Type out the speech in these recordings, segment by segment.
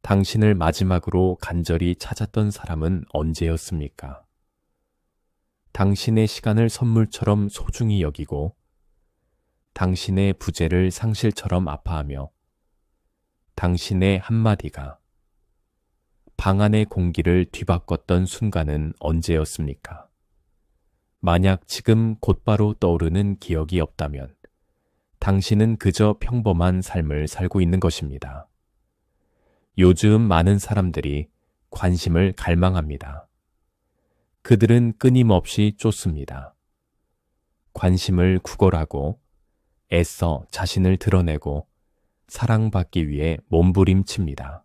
당신을 마지막으로 간절히 찾았던 사람은 언제였습니까? 당신의 시간을 선물처럼 소중히 여기고 당신의 부재를 상실처럼 아파하며 당신의 한마디가 방 안의 공기를 뒤바꿨던 순간은 언제였습니까? 만약 지금 곧바로 떠오르는 기억이 없다면 당신은 그저 평범한 삶을 살고 있는 것입니다. 요즘 많은 사람들이 관심을 갈망합니다. 그들은 끊임없이 쫓습니다. 관심을 구걸하고 애써 자신을 드러내고 사랑받기 위해 몸부림칩니다.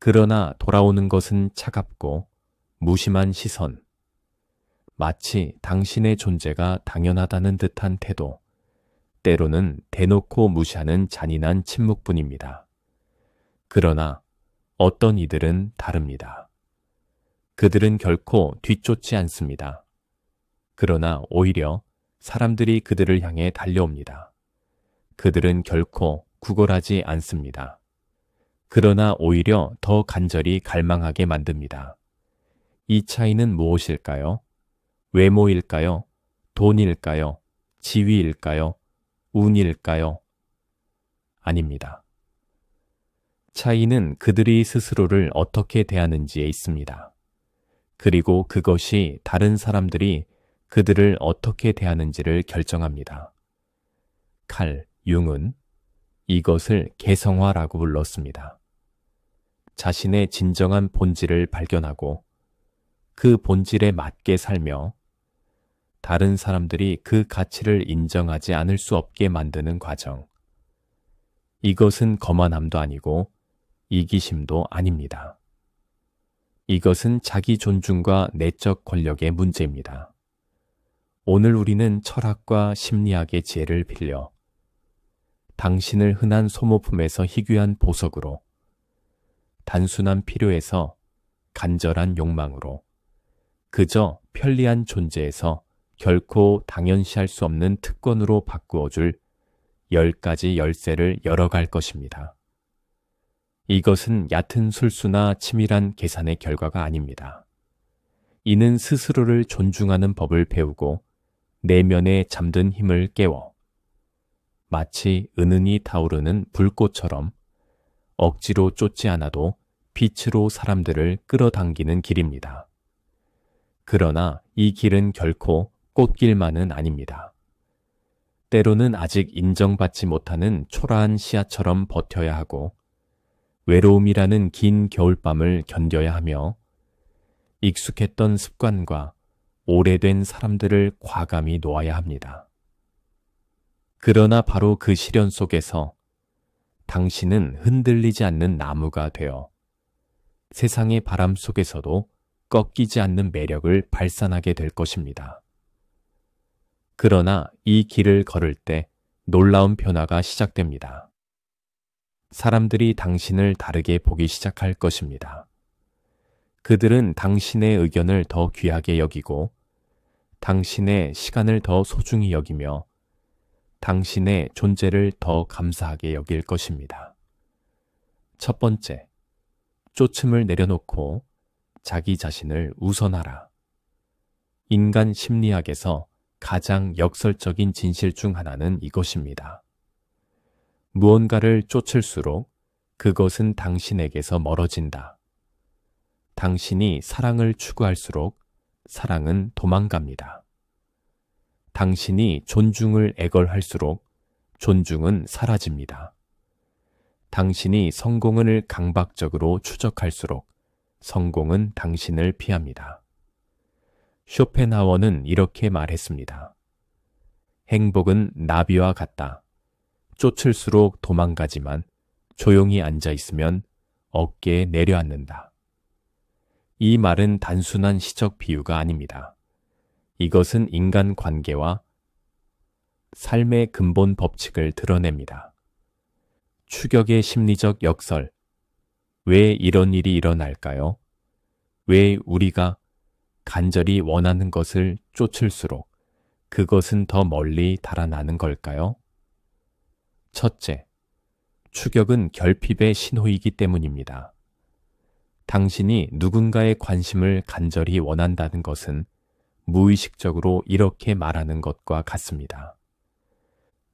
그러나 돌아오는 것은 차갑고 무심한 시선, 마치 당신의 존재가 당연하다는 듯한 태도, 때로는 대놓고 무시하는 잔인한 침묵뿐입니다. 그러나 어떤 이들은 다릅니다. 그들은 결코 뒤쫓지 않습니다. 그러나 오히려 사람들이 그들을 향해 달려옵니다. 그들은 결코 구걸하지 않습니다. 그러나 오히려 더 간절히 갈망하게 만듭니다. 이 차이는 무엇일까요? 외모일까요? 돈일까요? 지위일까요? 운일까요? 아닙니다. 차이는 그들이 스스로를 어떻게 대하는지에 있습니다. 그리고 그것이 다른 사람들이 그들을 어떻게 대하는지를 결정합니다. 칼 융은 이것을 개성화라고 불렀습니다. 자신의 진정한 본질을 발견하고 그 본질에 맞게 살며 다른 사람들이 그 가치를 인정하지 않을 수 없게 만드는 과정. 이것은 거만함도 아니고 이기심도 아닙니다. 이것은 자기 존중과 내적 권력의 문제입니다. 오늘 우리는 철학과 심리학의 지혜를 빌려 당신을 흔한 소모품에서 희귀한 보석으로, 단순한 필요에서 간절한 욕망으로, 그저 편리한 존재에서 결코 당연시할 수 없는 특권으로 바꾸어줄 10가지 열쇠를 열어갈 것입니다. 이것은 얕은 술수나 치밀한 계산의 결과가 아닙니다. 이는 스스로를 존중하는 법을 배우고 내면에 잠든 힘을 깨워 마치 은은히 타오르는 불꽃처럼 억지로 쫓지 않아도 빛으로 사람들을 끌어당기는 길입니다. 그러나 이 길은 결코 꽃길만은 아닙니다. 때로는 아직 인정받지 못하는 초라한 씨앗처럼 버텨야 하고 외로움이라는 긴 겨울밤을 견뎌야 하며 익숙했던 습관과 오래된 사람들을 과감히 놓아야 합니다. 그러나 바로 그 시련 속에서 당신은 흔들리지 않는 나무가 되어 세상의 바람 속에서도 꺾이지 않는 매력을 발산하게 될 것입니다. 그러나 이 길을 걸을 때 놀라운 변화가 시작됩니다. 사람들이 당신을 다르게 보기 시작할 것입니다. 그들은 당신의 의견을 더 귀하게 여기고 당신의 시간을 더 소중히 여기며 당신의 존재를 더 감사하게 여길 것입니다. 첫 번째, 쫓음을 내려놓고 자기 자신을 우선하라. 인간 심리학에서 가장 역설적인 진실 중 하나는 이것입니다. 무언가를 쫓을수록 그것은 당신에게서 멀어진다. 당신이 사랑을 추구할수록 사랑은 도망갑니다. 당신이 존중을 애걸할수록 존중은 사라집니다. 당신이 성공을 강박적으로 추적할수록 성공은 당신을 피합니다. 쇼펜하워는 이렇게 말했습니다. 행복은 나비와 같다. 쫓을수록 도망가지만 조용히 앉아 있으면 어깨에 내려앉는다. 이 말은 단순한 시적 비유가 아닙니다. 이것은 인간 관계와 삶의 근본 법칙을 드러냅니다. 추격의 심리적 역설. 왜 이런 일이 일어날까요? 왜 우리가 간절히 원하는 것을 쫓을수록 그것은 더 멀리 달아나는 걸까요? 첫째, 추격은 결핍의 신호이기 때문입니다. 당신이 누군가의 관심을 간절히 원한다는 것은 무의식적으로 이렇게 말하는 것과 같습니다.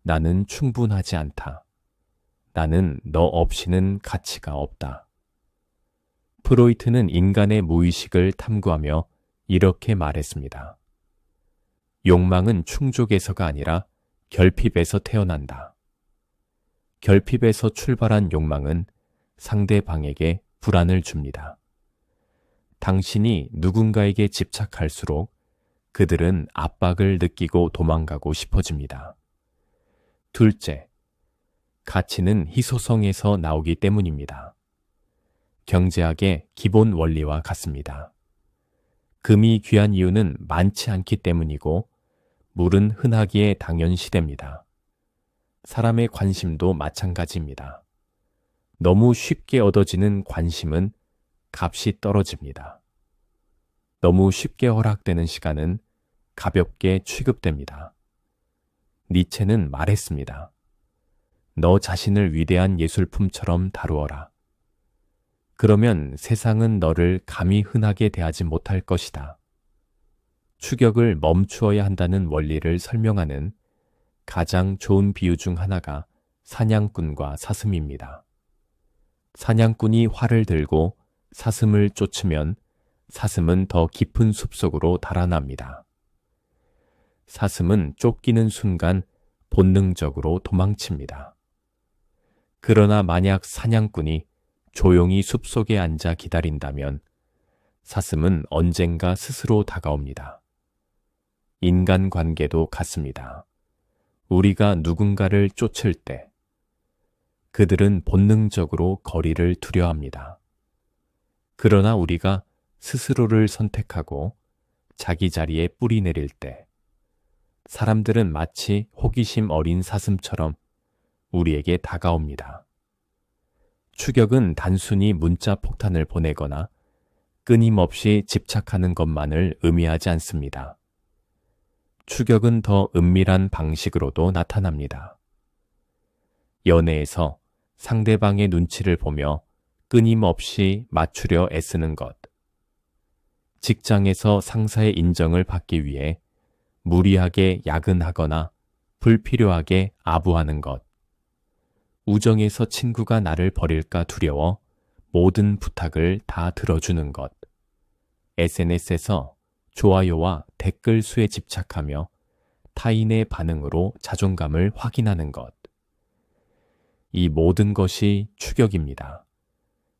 나는 충분하지 않다. 나는 너 없이는 가치가 없다. 프로이트는 인간의 무의식을 탐구하며 이렇게 말했습니다. 욕망은 충족에서가 아니라 결핍에서 태어난다. 결핍에서 출발한 욕망은 상대방에게 불안을 줍니다. 당신이 누군가에게 집착할수록 그들은 압박을 느끼고 도망가고 싶어집니다. 둘째, 가치는 희소성에서 나오기 때문입니다. 경제학의 기본 원리와 같습니다. 금이 귀한 이유는 많지 않기 때문이고 물은 흔하기에 당연시됩니다. 사람의 관심도 마찬가지입니다. 너무 쉽게 얻어지는 관심은 값이 떨어집니다. 너무 쉽게 허락되는 시간은 가볍게 취급됩니다. 니체는 말했습니다. 너 자신을 위대한 예술품처럼 다루어라. 그러면 세상은 너를 감히 흔하게 대하지 못할 것이다. 추격을 멈추어야 한다는 원리를 설명하는 가장 좋은 비유 중 하나가 사냥꾼과 사슴입니다. 사냥꾼이 활을 들고 사슴을 쫓으면 사슴은 더 깊은 숲속으로 달아납니다. 사슴은 쫓기는 순간 본능적으로 도망칩니다. 그러나 만약 사냥꾼이 조용히 숲속에 앉아 기다린다면 사슴은 언젠가 스스로 다가옵니다. 인간관계도 같습니다. 우리가 누군가를 쫓을 때 그들은 본능적으로 거리를 두려워합니다. 그러나 우리가 스스로를 선택하고 자기 자리에 뿌리 내릴 때 사람들은 마치 호기심 어린 사슴처럼 우리에게 다가옵니다. 추격은 단순히 문자 폭탄을 보내거나 끊임없이 집착하는 것만을 의미하지 않습니다. 추격은 더 은밀한 방식으로도 나타납니다. 연애에서 상대방의 눈치를 보며 끊임없이 맞추려 애쓰는 것. 직장에서 상사의 인정을 받기 위해 무리하게 야근하거나 불필요하게 아부하는 것. 우정에서 친구가 나를 버릴까 두려워 모든 부탁을 다 들어주는 것. SNS에서 좋아요와 댓글 수에 집착하며 타인의 반응으로 자존감을 확인하는 것. 이 모든 것이 추격입니다.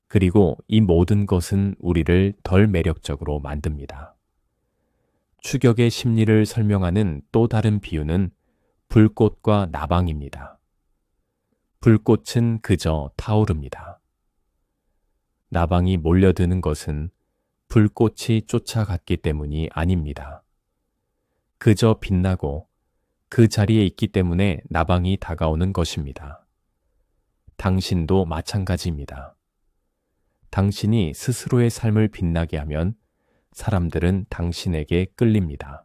그리고 이 모든 것은 우리를 덜 매력적으로 만듭니다. 추격의 심리를 설명하는 또 다른 비유는 불꽃과 나방입니다. 불꽃은 그저 타오릅니다. 나방이 몰려드는 것은 불꽃이 쫓아갔기 때문이 아닙니다. 그저 빛나고 그 자리에 있기 때문에 나방이 다가오는 것입니다. 당신도 마찬가지입니다. 당신이 스스로의 삶을 빛나게 하면 사람들은 당신에게 끌립니다.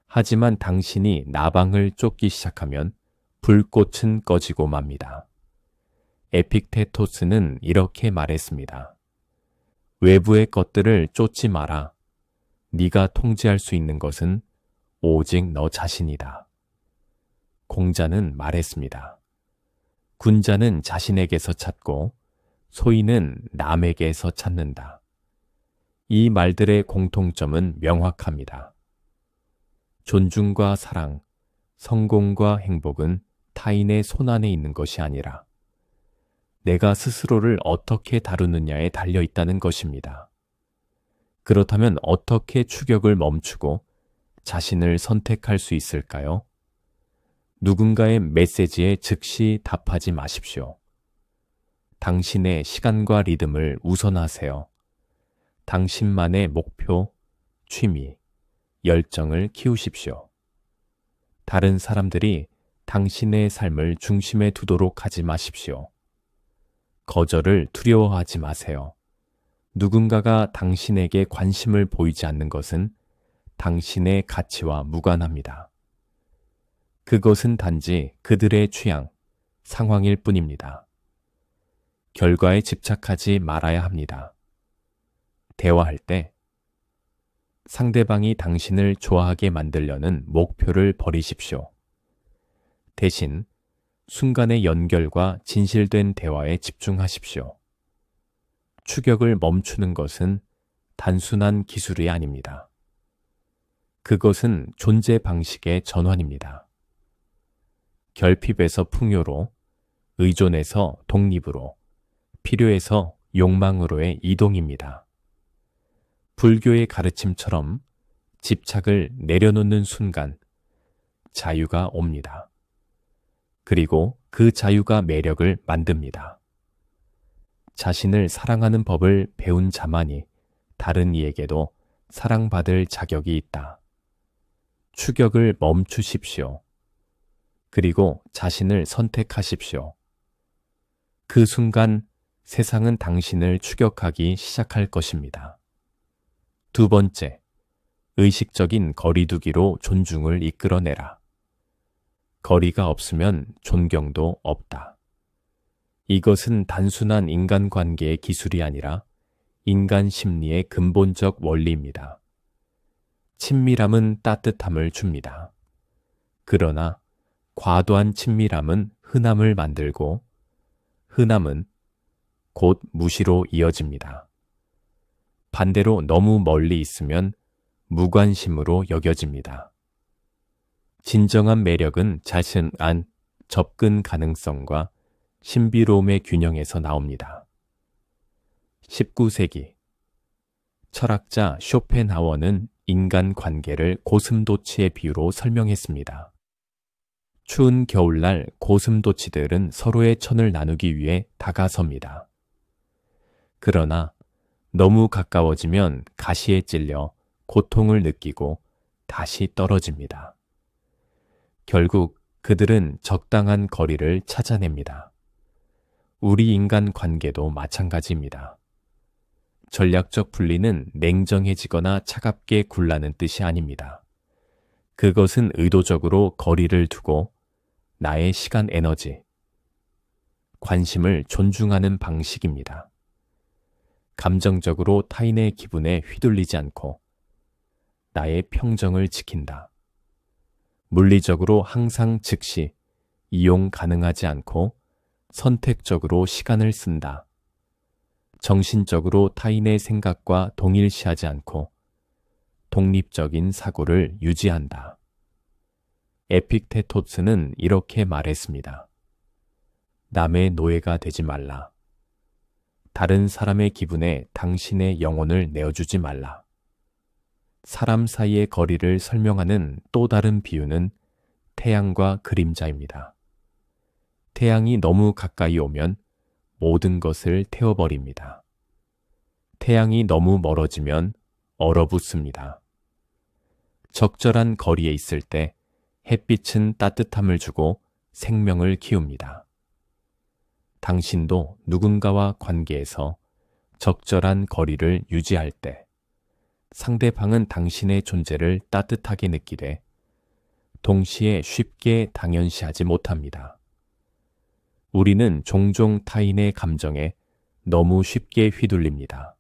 하지만 당신이 나방을 쫓기 시작하면 불꽃은 꺼지고 맙니다. 에픽테토스는 이렇게 말했습니다. 외부의 것들을 쫓지 마라. 네가 통제할 수 있는 것은 오직 너 자신이다. 공자는 말했습니다. 군자는 자신에게서 찾고 소인은 남에게서 찾는다. 이 말들의 공통점은 명확합니다. 존중과 사랑, 성공과 행복은 타인의 손안에 있는 것이 아니라 내가 스스로를 어떻게 다루느냐에 달려 있다는 것입니다. 그렇다면 어떻게 추격을 멈추고 자신을 선택할 수 있을까요? 누군가의 메시지에 즉시 답하지 마십시오. 당신의 시간과 리듬을 우선하세요. 당신만의 목표, 취미, 열정을 키우십시오. 다른 사람들이 당신의 삶을 중심에 두도록 하지 마십시오. 거절을 두려워하지 마세요. 누군가가 당신에게 관심을 보이지 않는 것은 당신의 가치와 무관합니다. 그것은 단지 그들의 취향, 상황일 뿐입니다. 결과에 집착하지 말아야 합니다. 대화할 때 상대방이 당신을 좋아하게 만들려는 목표를 버리십시오. 대신 순간의 연결과 진실된 대화에 집중하십시오. 추격을 멈추는 것은 단순한 기술이 아닙니다. 그것은 존재 방식의 전환입니다. 결핍에서 풍요로, 의존에서 독립으로, 필요에서 욕망으로의 이동입니다. 불교의 가르침처럼 집착을 내려놓는 순간 자유가 옵니다. 그리고 그 자유가 매력을 만듭니다. 자신을 사랑하는 법을 배운 자만이 다른 이에게도 사랑받을 자격이 있다. 추격을 멈추십시오. 그리고 자신을 선택하십시오. 그 순간 세상은 당신을 추격하기 시작할 것입니다. 두 번째, 의식적인 거리두기로 존중을 이끌어내라. 거리가 없으면 존경도 없다. 이것은 단순한 인간관계의 기술이 아니라 인간 심리의 근본적 원리입니다. 친밀함은 따뜻함을 줍니다. 그러나 과도한 친밀함은 흔함을 만들고 흔함은 곧 무시로 이어집니다. 반대로 너무 멀리 있으면 무관심으로 여겨집니다. 진정한 매력은 자신안 접근 가능성과 신비로움의 균형에서 나옵니다. 19세기 철학자 쇼펜하워는 인간 관계를 고슴도치의 비유로 설명했습니다. 추운 겨울날 고슴도치들은 서로의 천을 나누기 위해 다가섭니다. 그러나 너무 가까워지면 가시에 찔려 고통을 느끼고 다시 떨어집니다. 결국 그들은 적당한 거리를 찾아냅니다. 우리 인간 관계도 마찬가지입니다. 전략적 분리는 냉정해지거나 차갑게 굴라는 뜻이 아닙니다. 그것은 의도적으로 거리를 두고 나의 시간 에너지, 관심을 존중하는 방식입니다. 감정적으로 타인의 기분에 휘둘리지 않고 나의 평정을 지킨다. 물리적으로 항상 즉시 이용 가능하지 않고 선택적으로 시간을 쓴다. 정신적으로 타인의 생각과 동일시하지 않고 독립적인 사고를 유지한다. 에픽테토스는 이렇게 말했습니다. 남의 노예가 되지 말라. 다른 사람의 기분에 당신의 영혼을 내어주지 말라. 사람 사이의 거리를 설명하는 또 다른 비유는 태양과 그림자입니다. 태양이 너무 가까이 오면 모든 것을 태워버립니다. 태양이 너무 멀어지면 얼어붙습니다. 적절한 거리에 있을 때 햇빛은 따뜻함을 주고 생명을 키웁니다. 당신도 누군가와 관계에서 적절한 거리를 유지할 때 상대방은 당신의 존재를 따뜻하게 느끼되 동시에 쉽게 당연시하지 못합니다. 우리는 종종 타인의 감정에 너무 쉽게 휘둘립니다.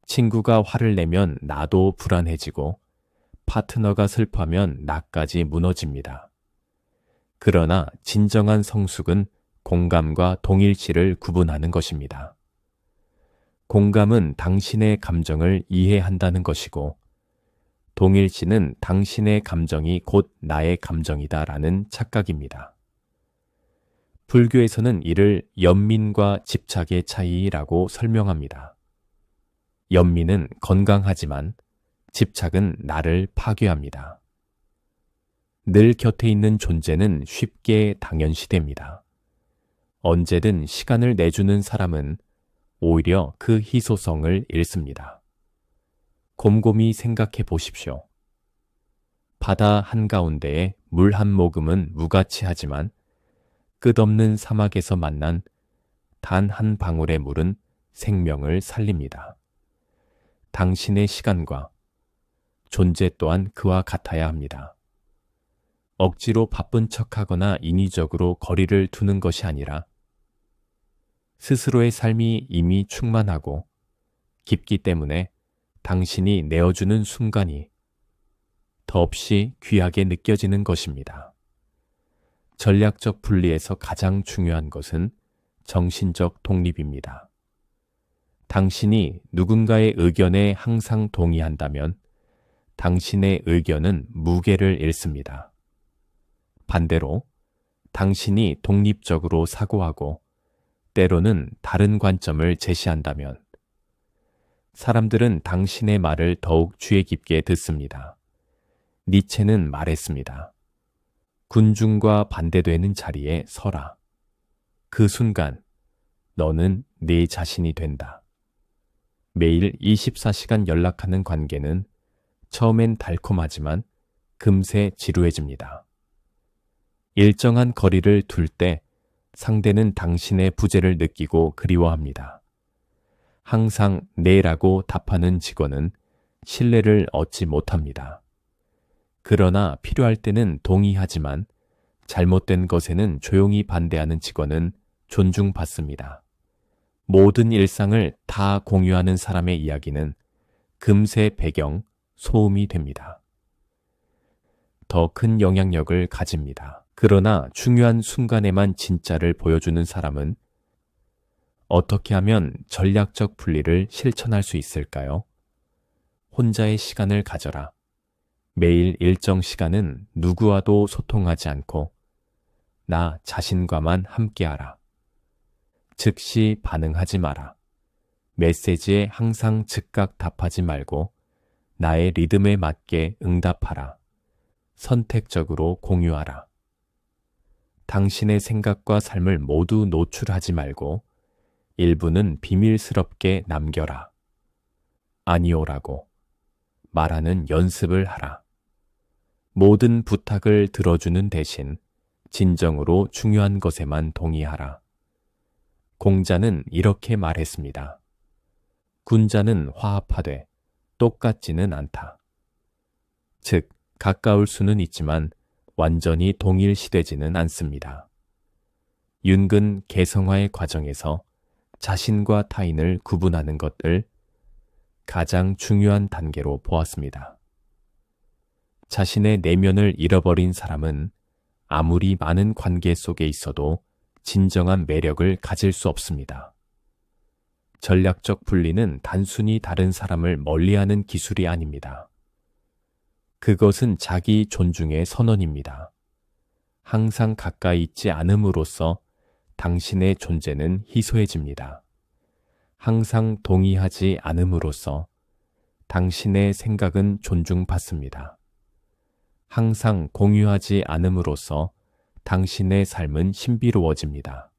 친구가 화를 내면 나도 불안해지고 파트너가 슬퍼하면 나까지 무너집니다. 그러나 진정한 성숙은 공감과 동일시를 구분하는 것입니다. 공감은 당신의 감정을 이해한다는 것이고 동일시는 당신의 감정이 곧 나의 감정이다라는 착각입니다. 불교에서는 이를 연민과 집착의 차이라고 설명합니다. 연민은 건강하지만 집착은 나를 파괴합니다. 늘 곁에 있는 존재는 쉽게 당연시됩니다. 언제든 시간을 내주는 사람은 오히려 그 희소성을 잃습니다. 곰곰이 생각해 보십시오. 바다 한가운데에 물 한 모금은 무가치하지만 끝없는 사막에서 만난 단 한 방울의 물은 생명을 살립니다. 당신의 시간과 존재 또한 그와 같아야 합니다. 억지로 바쁜 척하거나 인위적으로 거리를 두는 것이 아니라 스스로의 삶이 이미 충만하고 깊기 때문에 당신이 내어주는 순간이 더없이 귀하게 느껴지는 것입니다. 전략적 분리에서 가장 중요한 것은 정신적 독립입니다. 당신이 누군가의 의견에 항상 동의한다면 당신의 의견은 무게를 잃습니다. 반대로 당신이 독립적으로 사고하고 때로는 다른 관점을 제시한다면 사람들은 당신의 말을 더욱 주의 깊게 듣습니다. 니체는 말했습니다. 군중과 반대되는 자리에 서라. 그 순간 너는 네 자신이 된다. 매일 24시간 연락하는 관계는 처음엔 달콤하지만 금세 지루해집니다. 일정한 거리를 둘 때 상대는 당신의 부재를 느끼고 그리워합니다. 항상 네라고 답하는 직원은 신뢰를 얻지 못합니다. 그러나 필요할 때는 동의하지만 잘못된 것에는 조용히 반대하는 직원은 존중받습니다. 모든 일상을 다 공유하는 사람의 이야기는 금세 배경, 소음이 됩니다. 더 큰 영향력을 가집니다. 그러나 중요한 순간에만 진짜를 보여주는 사람은 어떻게 하면 전략적 분리를 실천할 수 있을까요? 혼자의 시간을 가져라. 매일 일정 시간은 누구와도 소통하지 않고 나 자신과만 함께하라. 즉시 반응하지 마라. 메시지에 항상 즉각 답하지 말고 나의 리듬에 맞게 응답하라. 선택적으로 공유하라. 당신의 생각과 삶을 모두 노출하지 말고 일부는 비밀스럽게 남겨라. 아니오라고 말하는 연습을 하라. 모든 부탁을 들어주는 대신 진정으로 중요한 것에만 동의하라. 공자는 이렇게 말했습니다. 군자는 화합하되 똑같지는 않다. 즉, 가까울 수는 있지만 완전히 동일시되지는 않습니다. 윤근 개성화의 과정에서 자신과 타인을 구분하는 것을 가장 중요한 단계로 보았습니다. 자신의 내면을 잃어버린 사람은 아무리 많은 관계 속에 있어도 진정한 매력을 가질 수 없습니다. 전략적 분리는 단순히 다른 사람을 멀리하는 기술이 아닙니다. 그것은 자기 존중의 선언입니다. 항상 가까이 있지 않음으로써 당신의 존재는 희소해집니다. 항상 동의하지 않음으로써 당신의 생각은 존중받습니다. 항상 공유하지 않음으로써 당신의 삶은 신비로워집니다.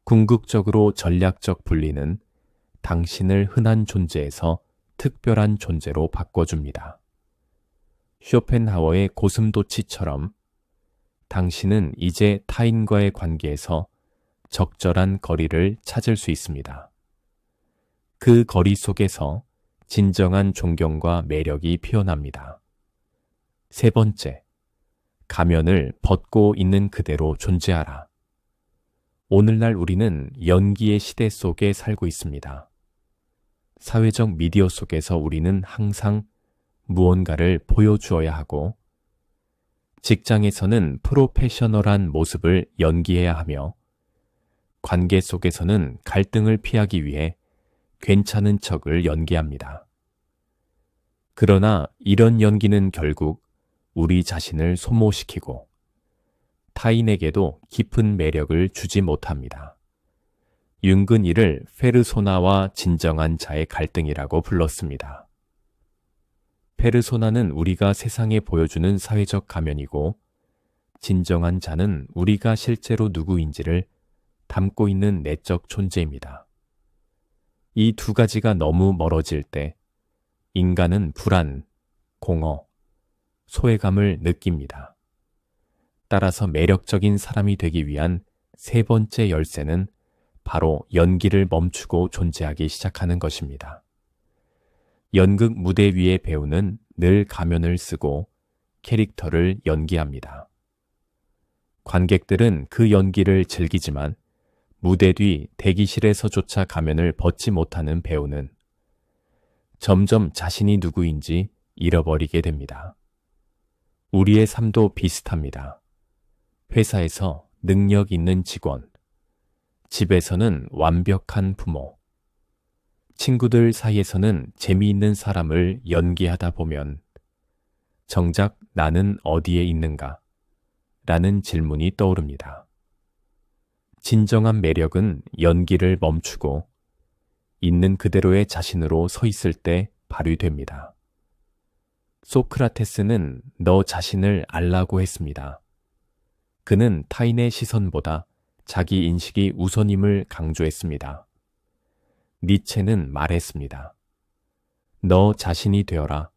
궁극적으로 전략적 분리는 당신을 흔한 존재에서 특별한 존재로 바꿔줍니다. 쇼펜하워의 고슴도치처럼 당신은 이제 타인과의 관계에서 적절한 거리를 찾을 수 있습니다. 그 거리 속에서 진정한 존경과 매력이 피어납니다. 세 번째, 가면을 벗고 있는 그대로 존재하라. 오늘날 우리는 연기의 시대 속에 살고 있습니다. 사회적 미디어 속에서 우리는 항상 무언가를 보여주어야 하고 직장에서는 프로페셔널한 모습을 연기해야 하며 관계 속에서는 갈등을 피하기 위해 괜찮은 척을 연기합니다. 그러나 이런 연기는 결국 우리 자신을 소모시키고 타인에게도 깊은 매력을 주지 못합니다. 윤근 이를 페르소나와 진정한 자의 갈등이라고 불렀습니다. 페르소나는 우리가 세상에 보여주는 사회적 가면이고 진정한 자는 우리가 실제로 누구인지를 담고 있는 내적 존재입니다. 이 두 가지가 너무 멀어질 때 인간은 불안, 공허, 소외감을 느낍니다. 따라서 매력적인 사람이 되기 위한 세 번째 열쇠는 바로 연기를 멈추고 존재하기 시작하는 것입니다. 연극 무대 위의 배우는 늘 가면을 쓰고 캐릭터를 연기합니다. 관객들은 그 연기를 즐기지만 무대 뒤 대기실에서조차 가면을 벗지 못하는 배우는 점점 자신이 누구인지 잃어버리게 됩니다. 우리의 삶도 비슷합니다. 회사에서 능력 있는 직원, 집에서는 완벽한 부모, 친구들 사이에서는 재미있는 사람을 연기하다 보면 정작 나는 어디에 있는가? 라는 질문이 떠오릅니다. 진정한 매력은 연기를 멈추고 있는 그대로의 자신으로 서 있을 때 발휘됩니다. 소크라테스는 너 자신을 알라고 했습니다. 그는 타인의 시선보다 자기 인식이 우선임을 강조했습니다. 니체는 말했습니다. 너 자신이 되어라.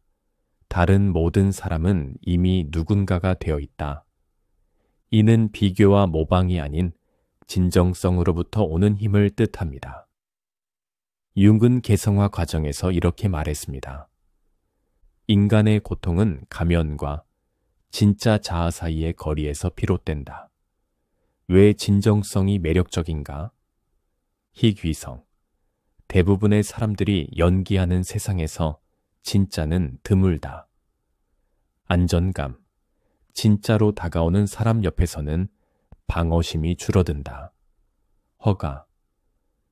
다른 모든 사람은 이미 누군가가 되어 있다. 이는 비교와 모방이 아닌 진정성으로부터 오는 힘을 뜻합니다. 융은 개성화 과정에서 이렇게 말했습니다. 인간의 고통은 가면과 진짜 자아 사이의 거리에서 비롯된다. 왜 진정성이 매력적인가? 희귀성. 대부분의 사람들이 연기하는 세상에서 진짜는 드물다. 안전감. 진짜로 다가오는 사람 옆에서는 방어심이 줄어든다. 허가.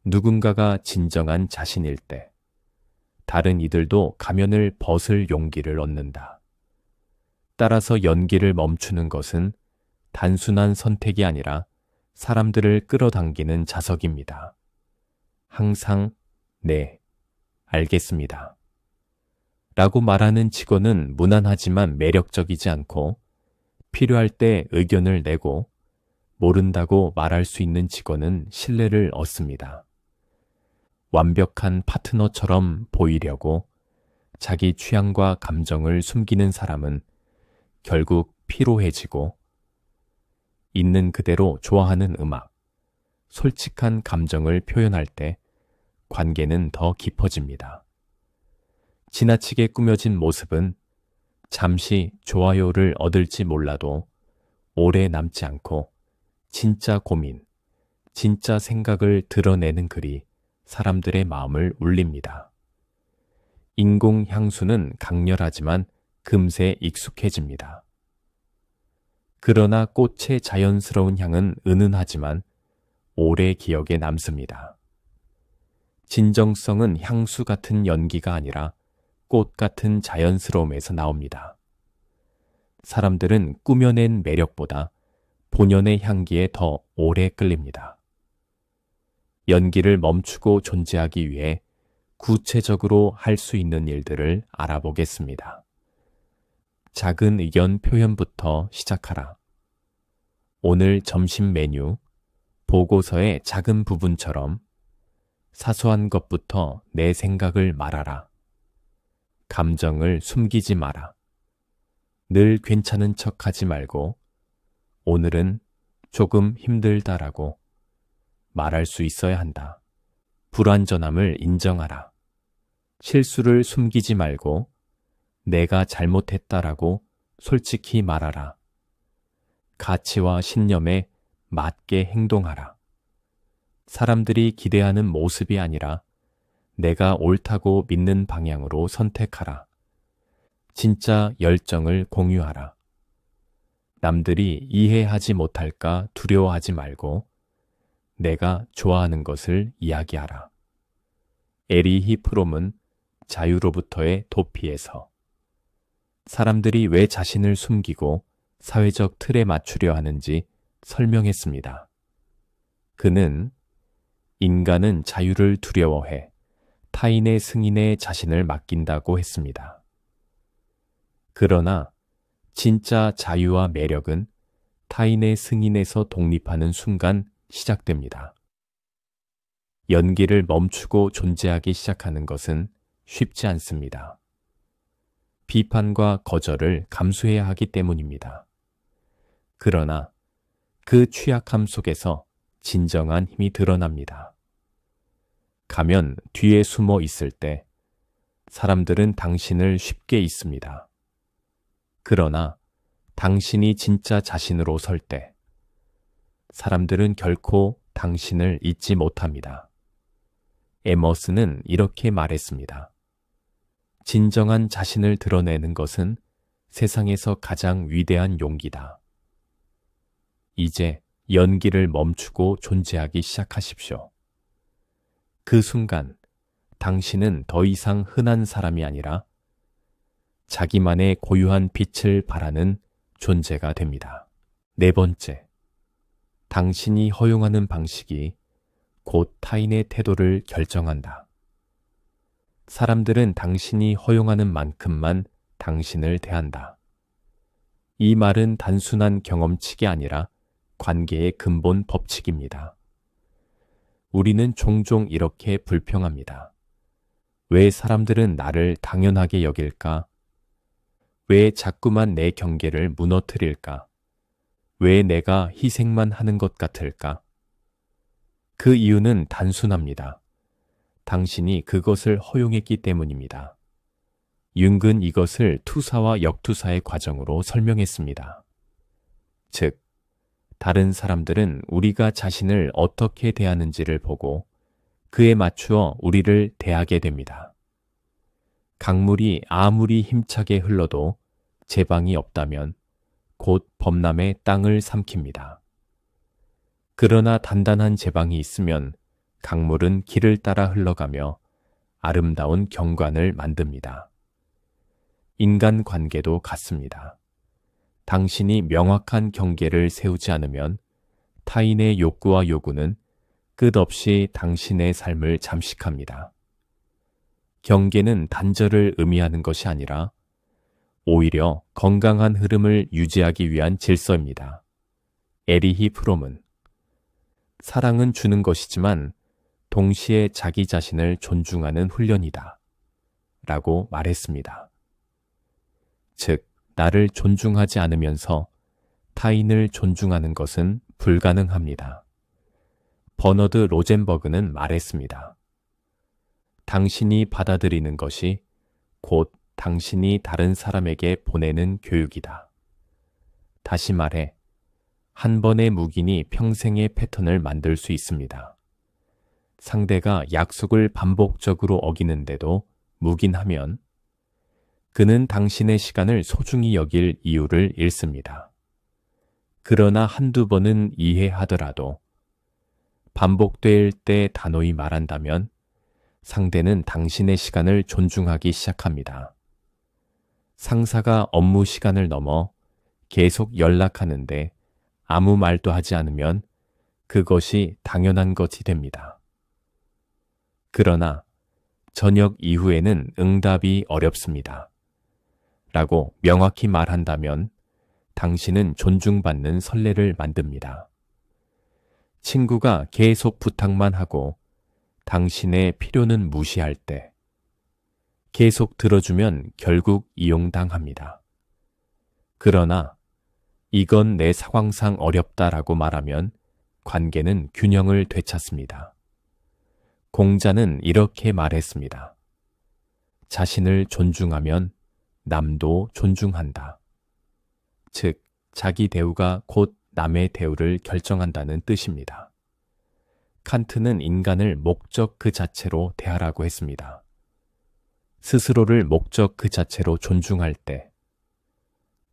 누군가가 진정한 자신일 때 다른 이들도 가면을 벗을 용기를 얻는다. 따라서 연기를 멈추는 것은 단순한 선택이 아니라 사람들을 끌어당기는 자석입니다. 항상 네, 알겠습니다. 라고 말하는 직원은 무난하지만 매력적이지 않고 필요할 때 의견을 내고 모른다고 말할 수 있는 직원은 신뢰를 얻습니다. 완벽한 파트너처럼 보이려고 자기 취향과 감정을 숨기는 사람은 결국 피로해지고 있는 그대로 좋아하는 음악, 솔직한 감정을 표현할 때 관계는 더 깊어집니다. 지나치게 꾸며진 모습은 잠시 좋아요를 얻을지 몰라도 오래 남지 않고 진짜 고민, 진짜 생각을 드러내는 글이 사람들의 마음을 울립니다. 인공 향수는 강렬하지만 금세 익숙해집니다. 그러나 꽃의 자연스러운 향은 은은하지만 오래 기억에 남습니다. 진정성은 향수 같은 연기가 아니라 꽃 같은 자연스러움에서 나옵니다. 사람들은 꾸며낸 매력보다 본연의 향기에 더 오래 끌립니다. 연기를 멈추고 존재하기 위해 구체적으로 할 수 있는 일들을 알아보겠습니다. 작은 의견 표현부터 시작하라. 오늘 점심 메뉴, 보고서의 작은 부분처럼 사소한 것부터 내 생각을 말하라. 감정을 숨기지 마라. 늘 괜찮은 척 하지 말고 오늘은 조금 힘들다라고 말할 수 있어야 한다. 불완전함을 인정하라. 실수를 숨기지 말고 내가 잘못했다라고 솔직히 말하라. 가치와 신념에 맞게 행동하라. 사람들이 기대하는 모습이 아니라 내가 옳다고 믿는 방향으로 선택하라. 진짜 열정을 공유하라. 남들이 이해하지 못할까 두려워하지 말고 내가 좋아하는 것을 이야기하라. 에리히 프롬은 자유로부터의 도피에서 사람들이 왜 자신을 숨기고 사회적 틀에 맞추려 하는지 설명했습니다. 그는 인간은 자유를 두려워해 타인의 승인에 자신을 맡긴다고 했습니다. 그러나 진짜 자유와 매력은 타인의 승인에서 독립하는 순간 시작됩니다. 연기를 멈추고 존재하기 시작하는 것은 쉽지 않습니다. 비판과 거절을 감수해야 하기 때문입니다. 그러나 그 취약함 속에서 진정한 힘이 드러납니다. 가면 뒤에 숨어 있을 때 사람들은 당신을 쉽게 잊습니다. 그러나 당신이 진짜 자신으로 설 때 사람들은 결코 당신을 잊지 못합니다. 에머스는 이렇게 말했습니다. 진정한 자신을 드러내는 것은 세상에서 가장 위대한 용기다. 이제 연기를 멈추고 존재하기 시작하십시오. 그 순간 당신은 더 이상 흔한 사람이 아니라 자기만의 고유한 빛을 발하는 존재가 됩니다. 네 번째, 당신이 허용하는 방식이 곧 타인의 태도를 결정한다. 사람들은 당신이 허용하는 만큼만 당신을 대한다. 이 말은 단순한 경험칙이 아니라 관계의 근본 법칙입니다. 우리는 종종 이렇게 불평합니다. 왜 사람들은 나를 당연하게 여길까? 왜 자꾸만 내 경계를 무너뜨릴까? 왜 내가 희생만 하는 것 같을까? 그 이유는 단순합니다. 당신이 그것을 허용했기 때문입니다. 융은 이것을 투사와 역투사의 과정으로 설명했습니다. 즉, 다른 사람들은 우리가 자신을 어떻게 대하는지를 보고 그에 맞추어 우리를 대하게 됩니다. 강물이 아무리 힘차게 흘러도 제방이 없다면 곧 범람의 땅을 삼킵니다. 그러나 단단한 제방이 있으면 강물은 길을 따라 흘러가며 아름다운 경관을 만듭니다. 인간 관계도 같습니다. 당신이 명확한 경계를 세우지 않으면 타인의 욕구와 요구는 끝없이 당신의 삶을 잠식합니다. 경계는 단절을 의미하는 것이 아니라 오히려 건강한 흐름을 유지하기 위한 질서입니다. 에리히 프롬은 사랑은 주는 것이지만 동시에 자기 자신을 존중하는 훈련이다 라고 말했습니다. 즉, 나를 존중하지 않으면서 타인을 존중하는 것은 불가능합니다. 버너드 로젠버그는 말했습니다. 당신이 받아들이는 것이 곧 당신이 다른 사람에게 보내는 교육이다. 다시 말해, 한 번의 묵인이 평생의 패턴을 만들 수 있습니다. 상대가 약속을 반복적으로 어기는데도 묵인하면 그는 당신의 시간을 소중히 여길 이유를 잃습니다. 그러나 한두 번은 이해하더라도 반복될 때 단호히 말한다면 상대는 당신의 시간을 존중하기 시작합니다. 상사가 업무 시간을 넘어 계속 연락하는데 아무 말도 하지 않으면 그것이 당연한 것이 됩니다. 그러나 저녁 이후에는 응답이 어렵습니다. 라고 명확히 말한다면 당신은 존중받는 선례를 만듭니다. 친구가 계속 부탁만 하고 당신의 필요는 무시할 때 계속 들어주면 결국 이용당합니다. 그러나 이건 내 상황상 어렵다라고 말하면 관계는 균형을 되찾습니다. 공자는 이렇게 말했습니다. 자신을 존중하면 남도 존중한다. 즉, 자기 대우가 곧 남의 대우를 결정한다는 뜻입니다. 칸트는 인간을 목적 그 자체로 대하라고 했습니다. 스스로를 목적 그 자체로 존중할 때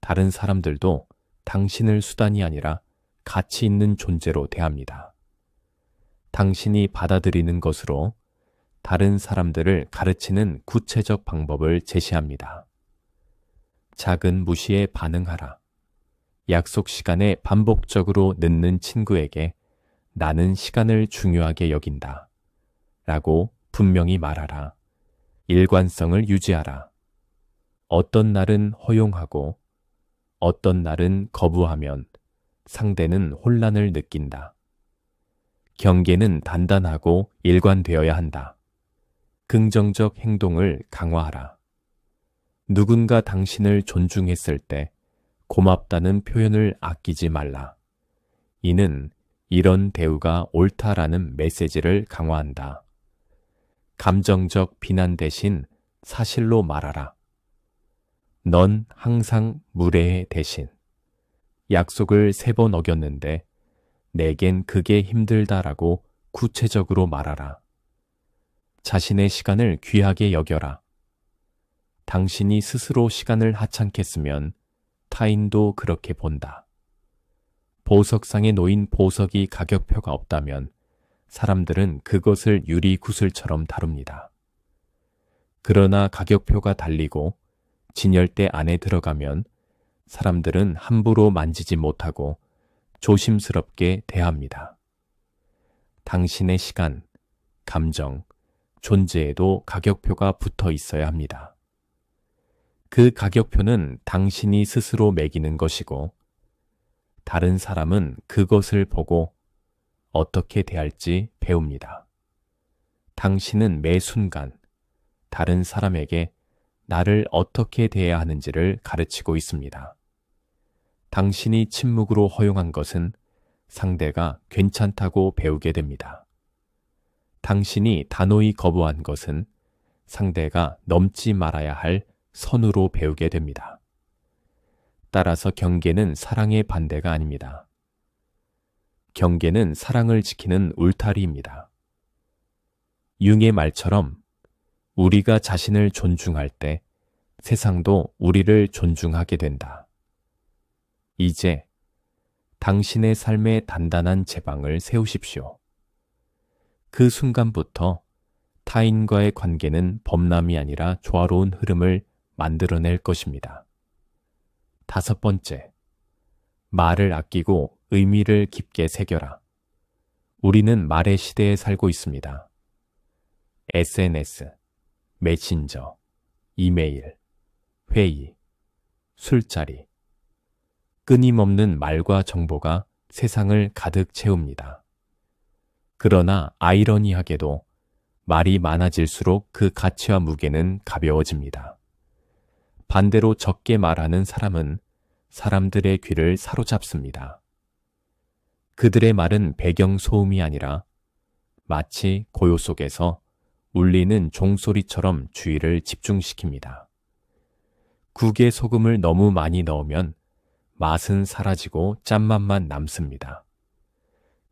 다른 사람들도 당신을 수단이 아니라 가치 있는 존재로 대합니다. 당신이 받아들이는 것으로 다른 사람들을 가르치는 구체적 방법을 제시합니다. 작은 무시에 반응하라. 약속 시간에 반복적으로 늦는 친구에게 나는 시간을 중요하게 여긴다. 라고 분명히 말하라. 일관성을 유지하라. 어떤 날은 허용하고 어떤 날은 거부하면 상대는 혼란을 느낀다. 경계는 단단하고 일관되어야 한다. 긍정적 행동을 강화하라. 누군가 당신을 존중했을 때 고맙다는 표현을 아끼지 말라. 이는 이런 대우가 옳다라는 메시지를 강화한다. 감정적 비난 대신 사실로 말하라. 넌 항상 무례해 대신 약속을 3번 어겼는데 내겐 그게 힘들다라고 구체적으로 말하라. 자신의 시간을 귀하게 여겨라. 당신이 스스로 시간을 하찮게 쓰면 타인도 그렇게 본다. 보석상에 놓인 보석이 가격표가 없다면 사람들은 그것을 유리 구슬처럼 다룹니다. 그러나 가격표가 달리고 진열대 안에 들어가면 사람들은 함부로 만지지 못하고 조심스럽게 대합니다. 당신의 시간, 감정, 존재에도 가격표가 붙어 있어야 합니다. 그 가격표는 당신이 스스로 매기는 것이고 다른 사람은 그것을 보고 어떻게 대할지 배웁니다. 당신은 매 순간 다른 사람에게 나를 어떻게 대해야 하는지를 가르치고 있습니다. 당신이 침묵으로 허용한 것은 상대가 괜찮다고 배우게 됩니다. 당신이 단호히 거부한 것은 상대가 넘지 말아야 할 선으로 배우게 됩니다. 따라서 경계는 사랑의 반대가 아닙니다. 경계는 사랑을 지키는 울타리입니다. 융의 말처럼 우리가 자신을 존중할 때 세상도 우리를 존중하게 된다. 이제 당신의 삶에 단단한 제방을 세우십시오. 그 순간부터 타인과의 관계는 범람이 아니라 조화로운 흐름을 만들어낼 것입니다. 5번째, 말을 아끼고 의미를 깊게 새겨라. 우리는 말의 시대에 살고 있습니다. SNS, 메신저, 이메일, 회의, 술자리, 끊임없는 말과 정보가 세상을 가득 채웁니다. 그러나 아이러니하게도 말이 많아질수록 그 가치와 무게는 가벼워집니다. 반대로 적게 말하는 사람은 사람들의 귀를 사로잡습니다. 그들의 말은 배경 소음이 아니라 마치 고요 속에서 울리는 종소리처럼 주의를 집중시킵니다. 국에 소금을 너무 많이 넣으면 맛은 사라지고 짠맛만 남습니다.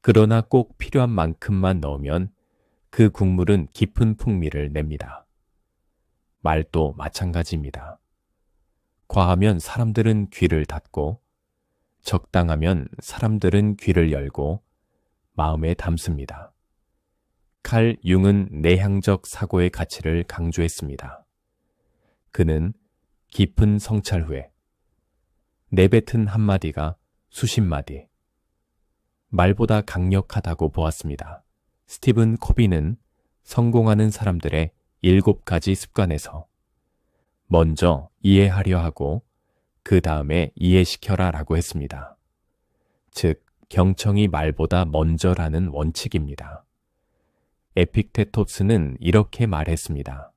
그러나 꼭 필요한 만큼만 넣으면 그 국물은 깊은 풍미를 냅니다. 말도 마찬가지입니다. 과하면 사람들은 귀를 닫고 적당하면 사람들은 귀를 열고 마음에 담습니다. 칼 융은 내향적 사고의 가치를 강조했습니다. 그는 깊은 성찰 후에 내뱉은 한마디가 수십 마디, 말보다 강력하다고 보았습니다. 스티븐 코비는 성공하는 사람들의 7가지 습관에서 먼저 이해하려 하고 그 다음에 이해시켜라 라고 했습니다. 즉, 경청이 말보다 먼저라는 원칙입니다. 에픽테토스는 이렇게 말했습니다.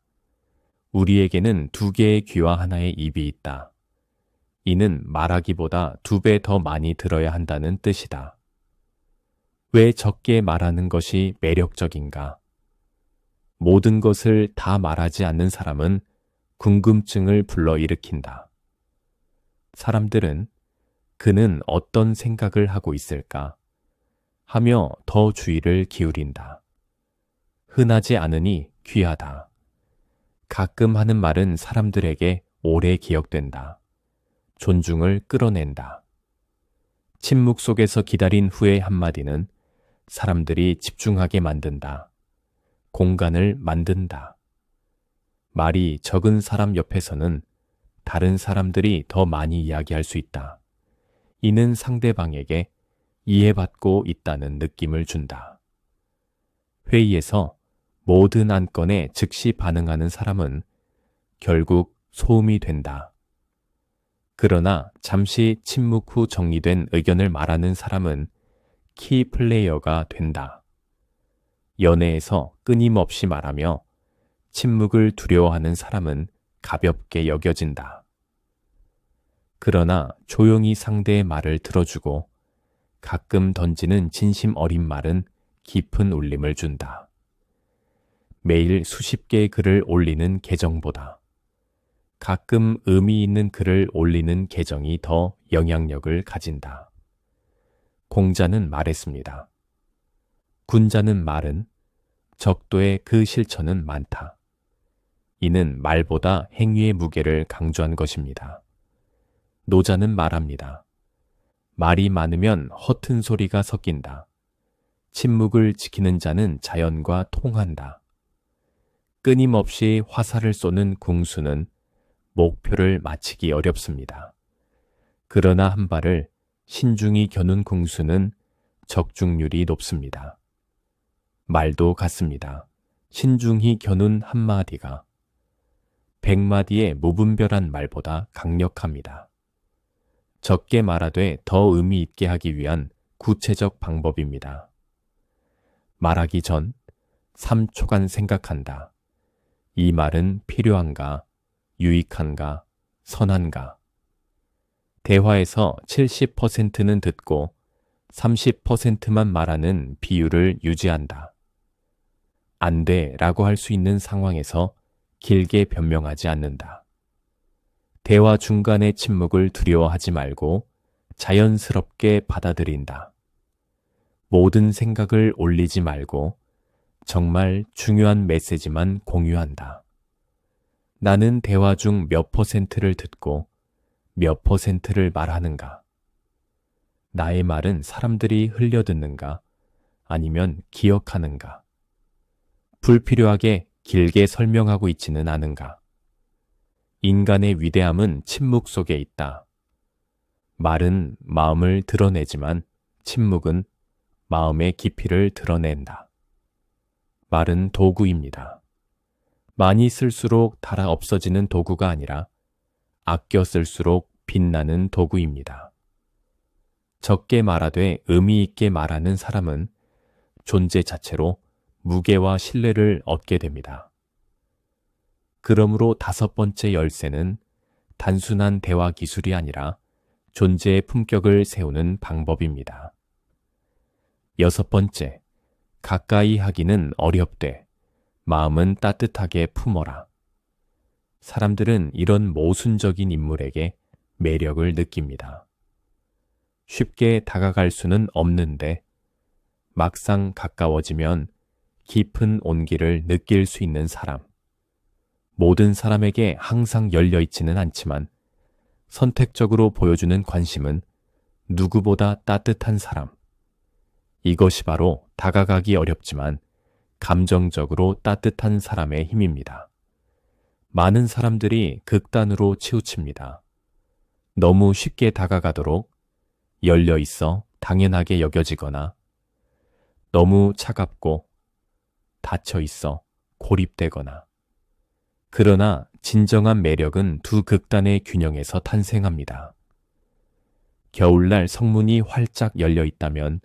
우리에게는 2개의 귀와 하나의 입이 있다. 이는 말하기보다 2배 더 많이 들어야 한다는 뜻이다. 왜 적게 말하는 것이 매력적인가? 모든 것을 다 말하지 않는 사람은 궁금증을 불러일으킨다. 사람들은 그는 어떤 생각을 하고 있을까? 하며 더 주의를 기울인다. 흔하지 않으니 귀하다. 가끔 하는 말은 사람들에게 오래 기억된다. 존중을 끌어낸다. 침묵 속에서 기다린 후의 한마디는 사람들이 집중하게 만든다. 공간을 만든다. 말이 적은 사람 옆에서는 다른 사람들이 더 많이 이야기할 수 있다. 이는 상대방에게 이해받고 있다는 느낌을 준다. 회의에서 모든 안건에 즉시 반응하는 사람은 결국 소음이 된다. 그러나 잠시 침묵 후 정리된 의견을 말하는 사람은 키 플레이어가 된다. 연애에서 끊임없이 말하며 침묵을 두려워하는 사람은 가볍게 여겨진다. 그러나 조용히 상대의 말을 들어주고 가끔 던지는 진심 어린 말은 깊은 울림을 준다. 매일 수십 개의 글을 올리는 계정보다 가끔 의미 있는 글을 올리는 계정이 더 영향력을 가진다. 공자는 말했습니다. 군자는 말은 적도의 그 실천은 많다. 이는 말보다 행위의 무게를 강조한 것입니다. 노자는 말합니다. 말이 많으면 허튼 소리가 섞인다. 침묵을 지키는 자는 자연과 통한다. 끊임없이 화살을 쏘는 궁수는 목표를 맞히기 어렵습니다. 그러나 한 발을 신중히 겨눈 궁수는 적중률이 높습니다. 말도 같습니다. 신중히 겨눈 한마디가 100마디의 무분별한 말보다 강력합니다. 적게 말하되 더 의미 있게 하기 위한 구체적 방법입니다. 말하기 전 3초간 생각한다. 이 말은 필요한가, 유익한가, 선한가. 대화에서 70%는 듣고 30%만 말하는 비율을 유지한다. 안 돼 라고 할 수 있는 상황에서 길게 변명하지 않는다. 대화 중간의 침묵을 두려워하지 말고 자연스럽게 받아들인다. 모든 생각을 올리지 말고 정말 중요한 메시지만 공유한다. 나는 대화 중 몇 %를 듣고 몇 %를 말하는가? 나의 말은 사람들이 흘려듣는가? 아니면 기억하는가? 불필요하게 길게 설명하고 있지는 않은가? 인간의 위대함은 침묵 속에 있다. 말은 마음을 드러내지만 침묵은 마음의 깊이를 드러낸다. 말은 도구입니다. 많이 쓸수록 닳아 없어지는 도구가 아니라 아껴 쓸수록 빛나는 도구입니다. 적게 말하되 의미 있게 말하는 사람은 존재 자체로 무게와 신뢰를 얻게 됩니다. 그러므로 5번째 열쇠는 단순한 대화 기술이 아니라 존재의 품격을 세우는 방법입니다. 6번째, 가까이 하기는 어렵되 마음은 따뜻하게 품어라. 사람들은 이런 모순적인 인물에게 매력을 느낍니다. 쉽게 다가갈 수는 없는데 막상 가까워지면 깊은 온기를 느낄 수 있는 사람. 모든 사람에게 항상 열려 있지는 않지만 선택적으로 보여주는 관심은 누구보다 따뜻한 사람. 이것이 바로 다가가기 어렵지만 감정적으로 따뜻한 사람의 힘입니다. 많은 사람들이 극단으로 치우칩니다. 너무 쉽게 다가가도록 열려 있어 당연하게 여겨지거나 너무 차갑고 닫혀 있어 고립되거나. 그러나 진정한 매력은 두 극단의 균형에서 탄생합니다. 겨울날 성문이 활짝 열려 있다면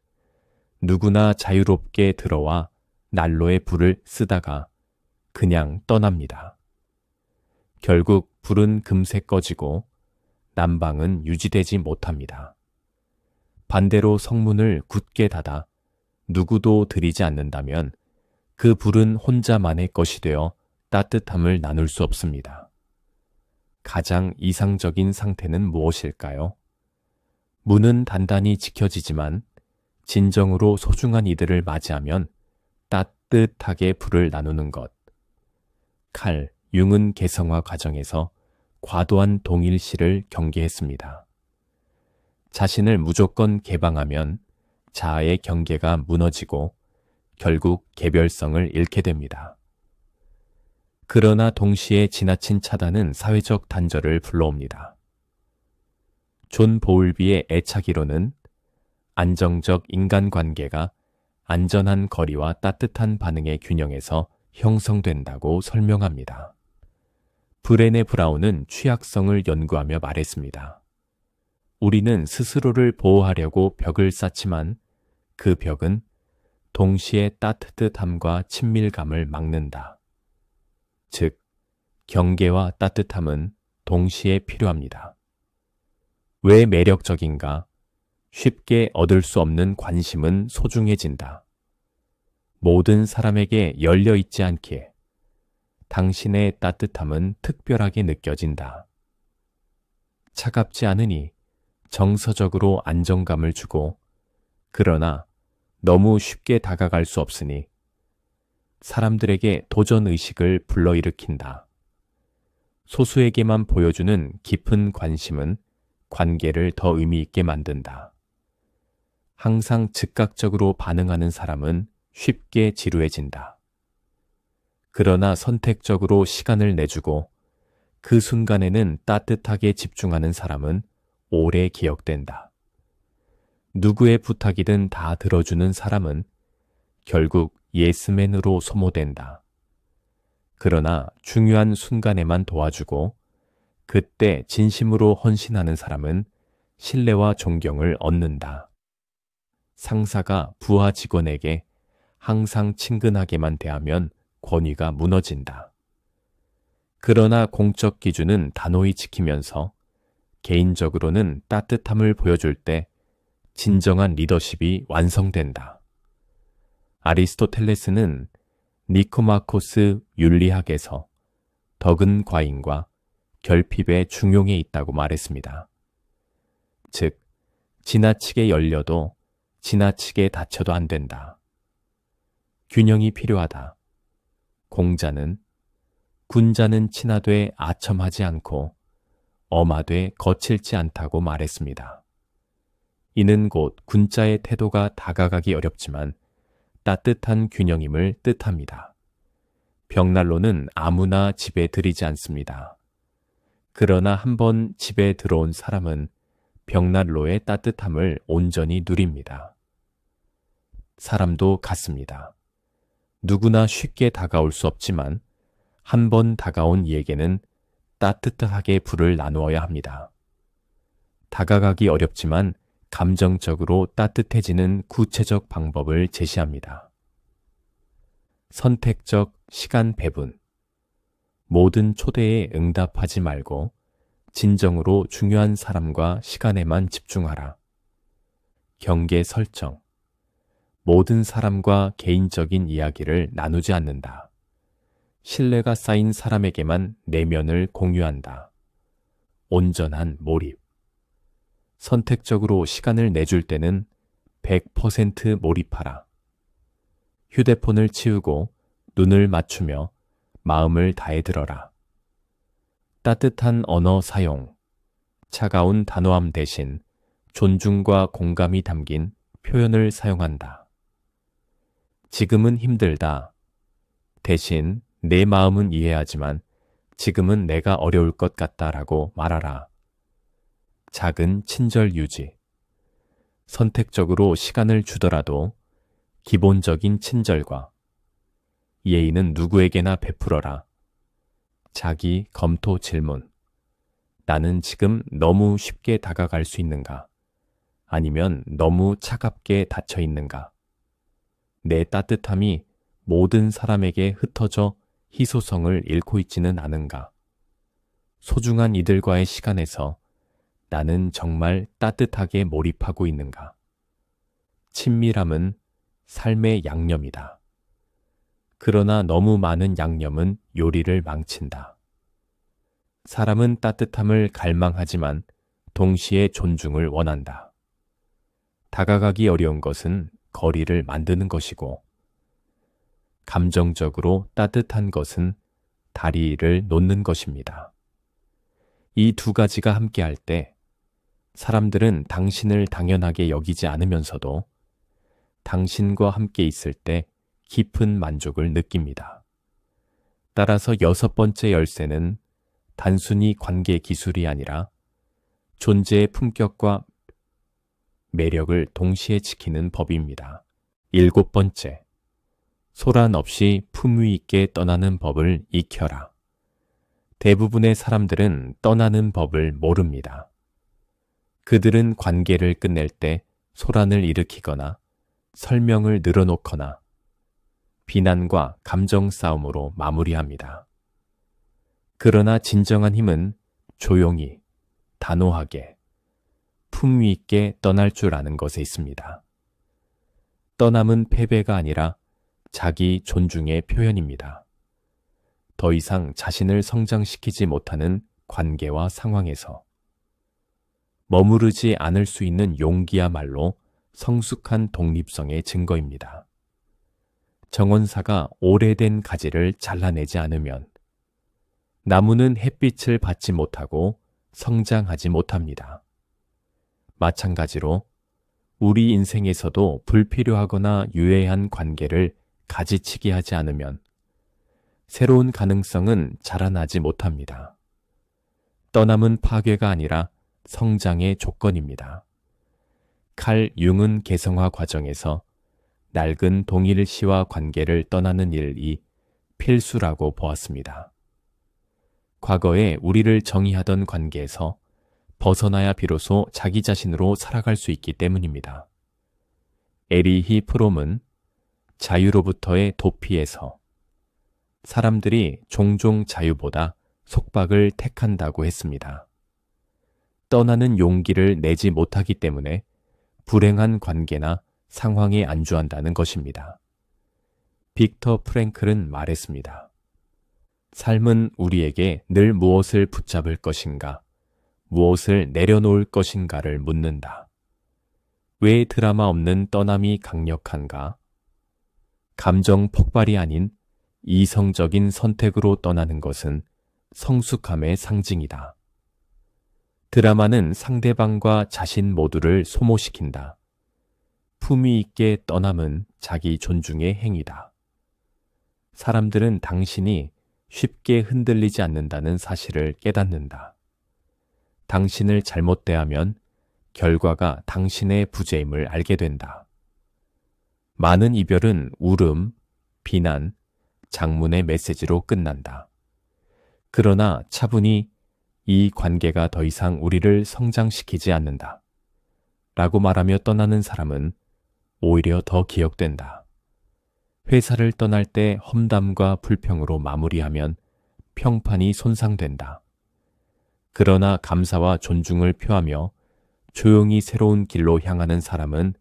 누구나 자유롭게 들어와 난로에 불을 쓰다가 그냥 떠납니다. 결국 불은 금세 꺼지고 난방은 유지되지 못합니다. 반대로 성문을 굳게 닫아 누구도 들이지 않는다면 그 불은 혼자만의 것이 되어 따뜻함을 나눌 수 없습니다. 가장 이상적인 상태는 무엇일까요? 문은 단단히 지켜지지만 진정으로 소중한 이들을 맞이하면 따뜻하게 불을 나누는 것. 칼, 융은 개성화 과정에서 과도한 동일시를 경계했습니다. 자신을 무조건 개방하면 자아의 경계가 무너지고 결국 개별성을 잃게 됩니다. 그러나 동시에 지나친 차단은 사회적 단절을 불러옵니다. 존 보울비의 애착이론은 안정적 인간관계가 안전한 거리와 따뜻한 반응의 균형에서 형성된다고 설명합니다. 브레네 브라운은 취약성을 연구하며 말했습니다. 우리는 스스로를 보호하려고 벽을 쌓지만 그 벽은 동시에 따뜻함과 친밀감을 막는다. 즉, 경계와 따뜻함은 동시에 필요합니다. 왜 매력적인가? 쉽게 얻을 수 없는 관심은 소중해진다. 모든 사람에게 열려 있지 않기에 당신의 따뜻함은 특별하게 느껴진다. 차갑지 않으니 정서적으로 안정감을 주고 그러나 너무 쉽게 다가갈 수 없으니 사람들에게 도전 의식을 불러일으킨다. 소수에게만 보여주는 깊은 관심은 관계를 더 의미 있게 만든다. 항상 즉각적으로 반응하는 사람은 쉽게 지루해진다. 그러나 선택적으로 시간을 내주고 그 순간에는 따뜻하게 집중하는 사람은 오래 기억된다. 누구의 부탁이든 다 들어주는 사람은 결국 예스맨으로 소모된다. 그러나 중요한 순간에만 도와주고 그때 진심으로 헌신하는 사람은 신뢰와 존경을 얻는다. 상사가 부하 직원에게 항상 친근하게만 대하면 권위가 무너진다. 그러나 공적 기준은 단호히 지키면서 개인적으로는 따뜻함을 보여줄 때 진정한 리더십이 완성된다. 아리스토텔레스는 니코마코스 윤리학에서 덕은 과잉과 결핍의 중용에 있다고 말했습니다. 즉, 지나치게 열려도 지나치게 닫혀도 안 된다. 균형이 필요하다. 공자는 군자는 친하되 아첨하지 않고 엄하되 거칠지 않다고 말했습니다. 이는 곧 군자의 태도가 다가가기 어렵지만 따뜻한 균형임을 뜻합니다. 벽난로는 아무나 집에 들이지 않습니다. 그러나 한번 집에 들어온 사람은 벽난로의 따뜻함을 온전히 누립니다. 사람도 같습니다. 누구나 쉽게 다가올 수 없지만 한 번 다가온 이에게는 따뜻하게 불을 나누어야 합니다. 다가가기 어렵지만 감정적으로 따뜻해지는 구체적 방법을 제시합니다. 선택적 시간 배분. 모든 초대에 응답하지 말고 진정으로 중요한 사람과 시간에만 집중하라. 경계 설정. 모든 사람과 개인적인 이야기를 나누지 않는다. 신뢰가 쌓인 사람에게만 내면을 공유한다. 온전한 몰입. 선택적으로 시간을 내줄 때는 100% 몰입하라. 휴대폰을 치우고 눈을 맞추며 마음을 다해 들어라. 따뜻한 언어 사용. 차가운 단호함 대신 존중과 공감이 담긴 표현을 사용한다. 지금은 힘들다. 대신 내 마음은 이해하지만 지금은 내가 어려울 것 같다라고 말하라. 작은 친절 유지. 선택적으로 시간을 주더라도 기본적인 친절과 예의는 누구에게나 베풀어라. 자기 검토 질문. 나는 지금 너무 쉽게 다가갈 수 있는가? 아니면 너무 차갑게 닫혀 있는가? 내 따뜻함이 모든 사람에게 흩어져 희소성을 잃고 있지는 않은가? 소중한 이들과의 시간에서 나는 정말 따뜻하게 몰입하고 있는가? 친밀함은 삶의 양념이다. 그러나 너무 많은 양념은 요리를 망친다. 사람은 따뜻함을 갈망하지만 동시에 존중을 원한다. 다가가기 어려운 것은 거리를 만드는 것이고, 감정적으로 따뜻한 것은 다리를 놓는 것입니다. 이 두 가지가 함께할 때 사람들은 당신을 당연하게 여기지 않으면서도 당신과 함께 있을 때 깊은 만족을 느낍니다. 따라서 6번째 열쇠는 단순히 관계 기술이 아니라 존재의 품격과 매력을 동시에 지키는 법입니다. 7번째, 소란 없이 품위 있게 떠나는 법을 익혀라. 대부분의 사람들은 떠나는 법을 모릅니다. 그들은 관계를 끝낼 때 소란을 일으키거나 설명을 늘어놓거나 비난과 감정 싸움으로 마무리합니다. 그러나 진정한 힘은 조용히, 단호하게, 품위 있게 떠날 줄 아는 것에 있습니다. 떠남은 패배가 아니라 자기 존중의 표현입니다. 더 이상 자신을 성장시키지 못하는 관계와 상황에서 머무르지 않을 수 있는 용기야말로 성숙한 독립성의 증거입니다. 정원사가 오래된 가지를 잘라내지 않으면 나무는 햇빛을 받지 못하고 성장하지 못합니다. 마찬가지로 우리 인생에서도 불필요하거나 유해한 관계를 가지치기 하지 않으면 새로운 가능성은 자라나지 못합니다. 떠남은 파괴가 아니라 성장의 조건입니다. 칼 융은 개성화 과정에서 낡은 동일시와 관계를 떠나는 일이 필수라고 보았습니다. 과거에 우리를 정의하던 관계에서 벗어나야 비로소 자기 자신으로 살아갈 수 있기 때문입니다. 에리히 프롬은 자유로부터의 도피에서 사람들이 종종 자유보다 속박을 택한다고 했습니다. 떠나는 용기를 내지 못하기 때문에 불행한 관계나 상황에 안주한다는 것입니다. 빅터 프랭클은 말했습니다. 삶은 우리에게 늘 무엇을 붙잡을 것인가, 무엇을 내려놓을 것인가를 묻는다. 왜 드라마 없는 떠남이 강력한가? 감정 폭발이 아닌 이성적인 선택으로 떠나는 것은 성숙함의 상징이다. 드라마는 상대방과 자신 모두를 소모시킨다. 품위 있게 떠남은 자기 존중의 행위다. 사람들은 당신이 쉽게 흔들리지 않는다는 사실을 깨닫는다. 당신을 잘못 대하면 결과가 당신의 부재임을 알게 된다. 많은 이별은 울음, 비난, 장문의 메시지로 끝난다. 그러나 차분히 이 관계가 더 이상 우리를 성장시키지 않는다. 라고 말하며 떠나는 사람은 오히려 더 기억된다. 회사를 떠날 때 험담과 불평으로 마무리하면 평판이 손상된다. 그러나 감사와 존중을 표하며 조용히 새로운 길로 향하는 사람은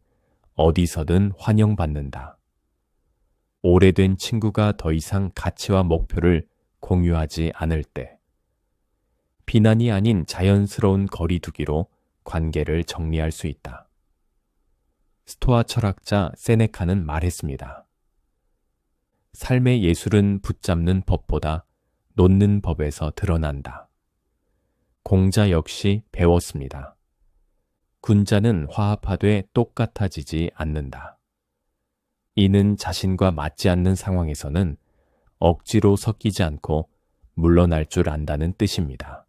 어디서든 환영받는다. 오래된 친구가 더 이상 가치와 목표를 공유하지 않을 때, 비난이 아닌 자연스러운 거리두기로 관계를 정리할 수 있다. 스토아 철학자 세네카는 말했습니다. 삶의 예술은 붙잡는 법보다 놓는 법에서 드러난다. 공자 역시 배웠습니다. 군자는 화합하되 똑같아지지 않는다. 이는 자신과 맞지 않는 상황에서는 억지로 섞이지 않고 물러날 줄 안다는 뜻입니다.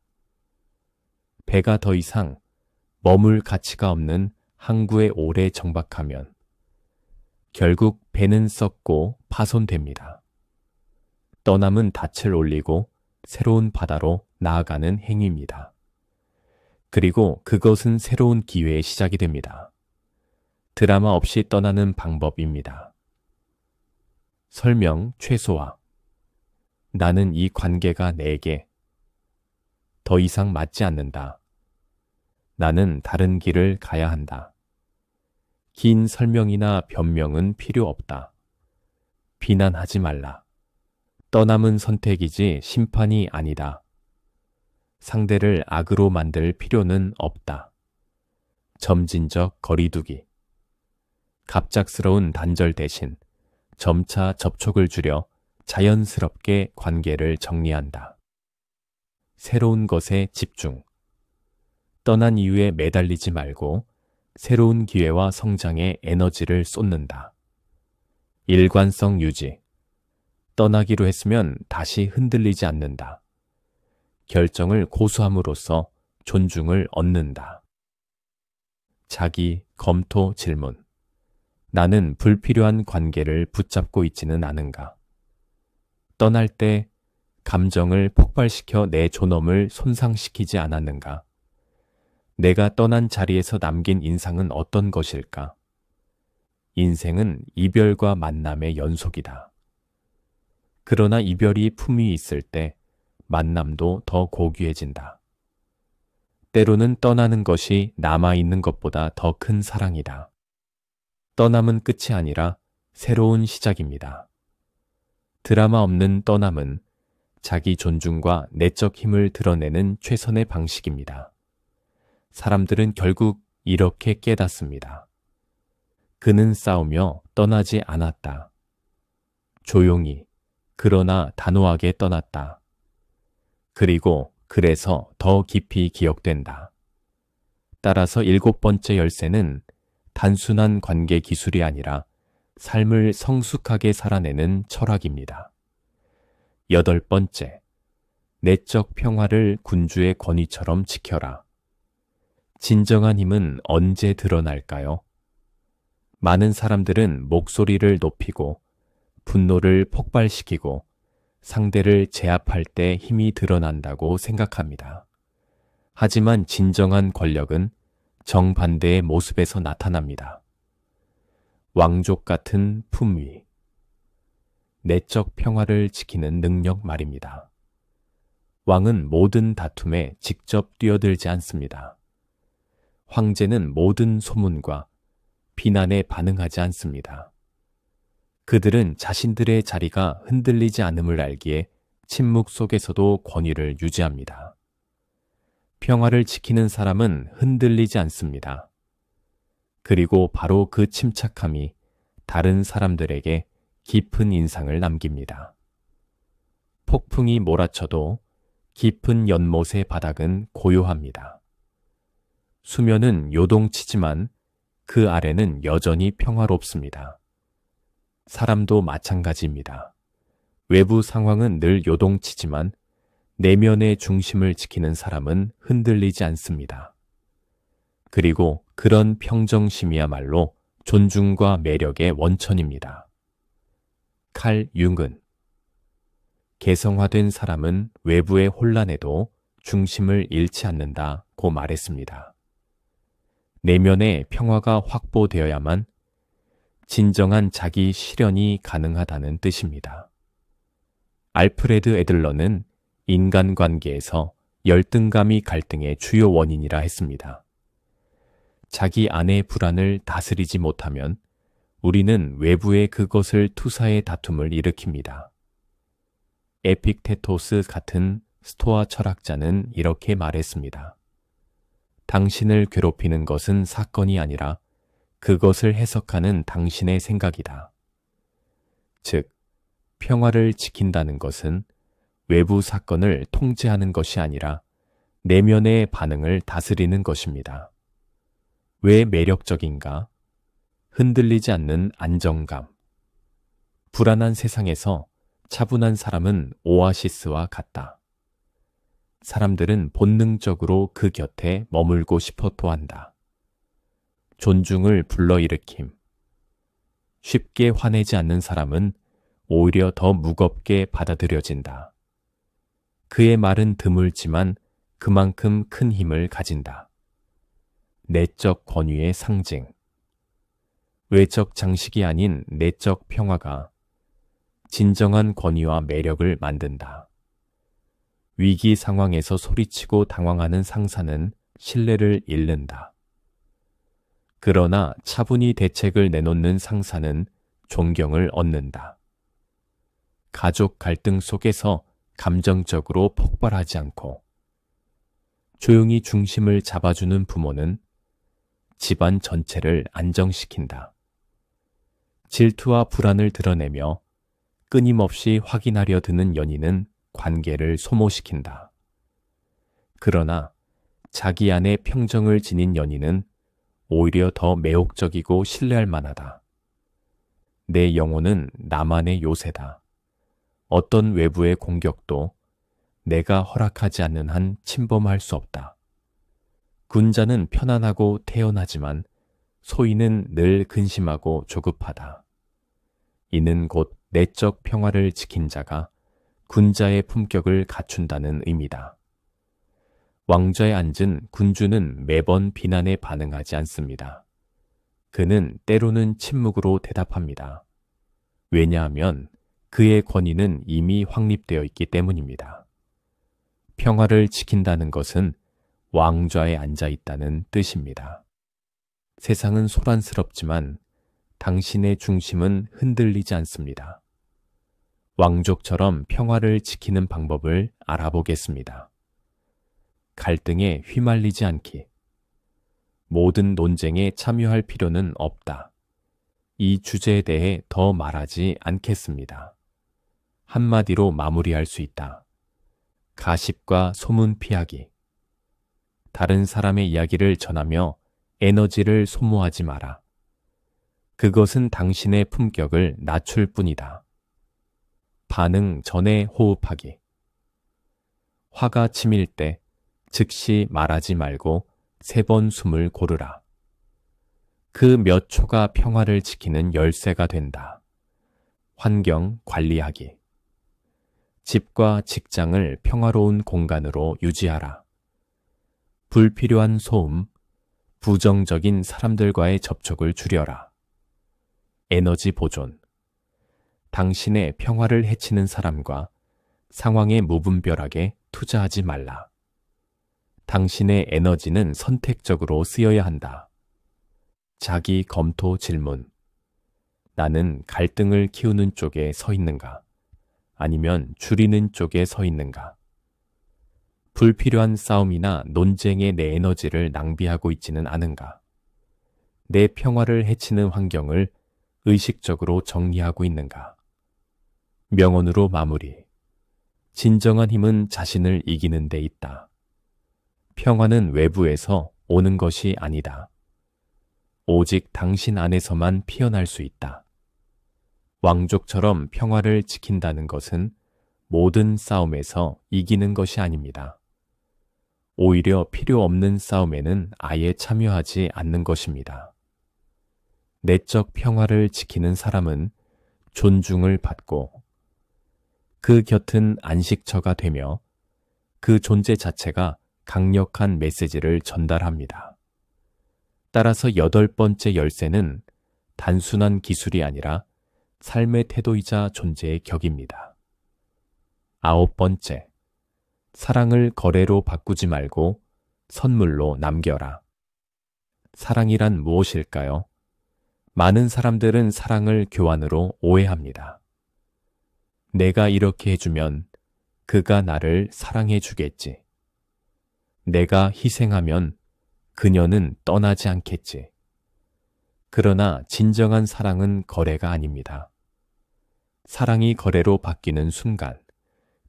배가 더 이상 머물 가치가 없는 항구에 오래 정박하면 결국 배는 썩고 파손됩니다. 떠남은 닻을 올리고 새로운 바다로 나아가는 행위입니다. 그리고 그것은 새로운 기회의 시작이 됩니다. 드라마 없이 떠나는 방법입니다. 설명 최소화. 나는 이 관계가 내게 더 이상 맞지 않는다. 나는 다른 길을 가야 한다. 긴 설명이나 변명은 필요 없다. 비난하지 말라. 떠남은 선택이지 심판이 아니다. 상대를 악으로 만들 필요는 없다. 점진적 거리두기. 갑작스러운 단절 대신 점차 접촉을 줄여 자연스럽게 관계를 정리한다. 새로운 것에 집중. 떠난 이유에 매달리지 말고 새로운 기회와 성장에 에너지를 쏟는다. 일관성 유지. 떠나기로 했으면 다시 흔들리지 않는다. 결정을 고수함으로써 존중을 얻는다. 자기 검토 질문. 나는 불필요한 관계를 붙잡고 있지는 않은가? 떠날 때 감정을 폭발시켜 내 존엄을 손상시키지 않았는가? 내가 떠난 자리에서 남긴 인상은 어떤 것일까? 인생은 이별과 만남의 연속이다. 그러나 이별이 품위 있을 때 만남도 더 고귀해진다. 때로는 떠나는 것이 남아있는 것보다 더 큰 사랑이다. 떠남은 끝이 아니라 새로운 시작입니다. 드라마 없는 떠남은 자기 존중과 내적 힘을 드러내는 최선의 방식입니다. 사람들은 결국 이렇게 깨닫습니다. 그는 싸우며 떠나지 않았다. 조용히, 그러나 단호하게 떠났다. 그리고 그래서 더 깊이 기억된다. 따라서 7번째 열쇠는 단순한 관계 기술이 아니라 삶을 성숙하게 살아내는 철학입니다. 8번째, 내적 평화를 군주의 권위처럼 지켜라. 진정한 힘은 언제 드러날까요? 많은 사람들은 목소리를 높이고 분노를 폭발시키고 상대를 제압할 때 힘이 드러난다고 생각합니다. 하지만 진정한 권력은 정반대의 모습에서 나타납니다. 왕족 같은 품위, 내적 평화를 지키는 능력 말입니다. 왕은 모든 다툼에 직접 뛰어들지 않습니다. 황제는 모든 소문과 비난에 반응하지 않습니다. 그들은 자신들의 자리가 흔들리지 않음을 알기에 침묵 속에서도 권위를 유지합니다. 평화를 지키는 사람은 흔들리지 않습니다. 그리고 바로 그 침착함이 다른 사람들에게 깊은 인상을 남깁니다. 폭풍이 몰아쳐도 깊은 연못의 바닥은 고요합니다. 수면은 요동치지만 그 아래는 여전히 평화롭습니다. 사람도 마찬가지입니다. 외부 상황은 늘 요동치지만 내면의 중심을 지키는 사람은 흔들리지 않습니다. 그리고 그런 평정심이야말로 존중과 매력의 원천입니다. 칼 융은 개성화된 사람은 외부의 혼란에도 중심을 잃지 않는다고 말했습니다. 내면의 평화가 확보되어야만 진정한 자기 실현이 가능하다는 뜻입니다. 알프레드 애들러는 인간관계에서 열등감이 갈등의 주요 원인이라 했습니다. 자기 안의 불안을 다스리지 못하면 우리는 외부에 그것을 투사해 다툼을 일으킵니다. 에픽테토스 같은 스토아 철학자는 이렇게 말했습니다. 당신을 괴롭히는 것은 사건이 아니라 그것을 해석하는 당신의 생각이다. 즉, 평화를 지킨다는 것은 외부 사건을 통제하는 것이 아니라 내면의 반응을 다스리는 것입니다. 왜 매력적인가? 흔들리지 않는 안정감. 불안한 세상에서 차분한 사람은 오아시스와 같다. 사람들은 본능적으로 그 곁에 머물고 싶어도 한다. 존중을 불러일으킴. 쉽게 화내지 않는 사람은 오히려 더 무겁게 받아들여진다. 그의 말은 드물지만 그만큼 큰 힘을 가진다. 내적 권위의 상징. 외적 장식이 아닌 내적 평화가 진정한 권위와 매력을 만든다. 위기 상황에서 소리치고 당황하는 상사는 신뢰를 잃는다. 그러나 차분히 대책을 내놓는 상사는 존경을 얻는다. 가족 갈등 속에서 감정적으로 폭발하지 않고 조용히 중심을 잡아주는 부모는 집안 전체를 안정시킨다. 질투와 불안을 드러내며 끊임없이 확인하려 드는 연인은 관계를 소모시킨다. 그러나 자기 안에 평정을 지닌 연인은 오히려 더 매혹적이고 신뢰할 만하다. 내 영혼은 나만의 요새다. 어떤 외부의 공격도 내가 허락하지 않는 한 침범할 수 없다. 군자는 편안하고 태연하지만 소인은 늘 근심하고 조급하다. 이는 곧 내적 평화를 지킨 자가 군자의 품격을 갖춘다는 의미다. 왕좌에 앉은 군주는 매번 비난에 반응하지 않습니다. 그는 때로는 침묵으로 대답합니다. 왜냐하면 그의 권위는 이미 확립되어 있기 때문입니다. 평화를 지킨다는 것은 왕좌에 앉아 있다는 뜻입니다. 세상은 소란스럽지만 당신의 중심은 흔들리지 않습니다. 왕족처럼 평화를 지키는 방법을 알아보겠습니다. 갈등에 휘말리지 않기. 모든 논쟁에 참여할 필요는 없다. 이 주제에 대해 더 말하지 않겠습니다. 한마디로 마무리할 수 있다. 가십과 소문 피하기. 다른 사람의 이야기를 전하며 에너지를 소모하지 마라. 그것은 당신의 품격을 낮출 뿐이다. 반응 전에 호흡하기. 화가 치밀 때 즉시 말하지 말고 3번 숨을 고르라. 그 몇 초가 평화를 지키는 열쇠가 된다. 환경 관리하기. 집과 직장을 평화로운 공간으로 유지하라. 불필요한 소음, 부정적인 사람들과의 접촉을 줄여라. 에너지 보존. 당신의 평화를 해치는 사람과 상황에 무분별하게 투자하지 말라. 당신의 에너지는 선택적으로 쓰여야 한다. 자기 검토 질문. 나는 갈등을 키우는 쪽에 서 있는가? 아니면 줄이는 쪽에 서 있는가? 불필요한 싸움이나 논쟁에 내 에너지를 낭비하고 있지는 않은가? 내 평화를 해치는 환경을 의식적으로 정리하고 있는가? 명언으로 마무리. 진정한 힘은 자신을 이기는 데 있다. 평화는 외부에서 오는 것이 아니다. 오직 당신 안에서만 피어날 수 있다. 왕족처럼 평화를 지킨다는 것은 모든 싸움에서 이기는 것이 아닙니다. 오히려 필요 없는 싸움에는 아예 참여하지 않는 것입니다. 내적 평화를 지키는 사람은 존중을 받고 그 곁은 안식처가 되며 그 존재 자체가 강력한 메시지를 전달합니다. 따라서 8번째 열쇠는 단순한 기술이 아니라 삶의 태도이자 존재의 격입니다. 9번째, 사랑을 거래로 바꾸지 말고 선물로 남겨라. 사랑이란 무엇일까요? 많은 사람들은 사랑을 교환으로 오해합니다. 내가 이렇게 해주면 그가 나를 사랑해 주겠지. 내가 희생하면 그녀는 떠나지 않겠지. 그러나 진정한 사랑은 거래가 아닙니다. 사랑이 거래로 바뀌는 순간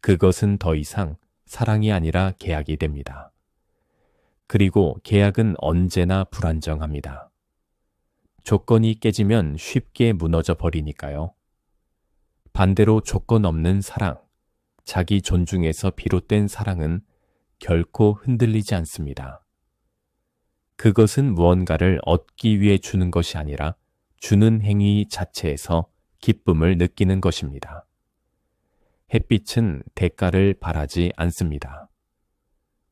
그것은 더 이상 사랑이 아니라 계약이 됩니다. 그리고 계약은 언제나 불안정합니다. 조건이 깨지면 쉽게 무너져 버리니까요. 반대로 조건 없는 사랑, 자기 존중에서 비롯된 사랑은 결코 흔들리지 않습니다. 그것은 무언가를 얻기 위해 주는 것이 아니라 주는 행위 자체에서 기쁨을 느끼는 것입니다. 햇빛은 대가를 바라지 않습니다.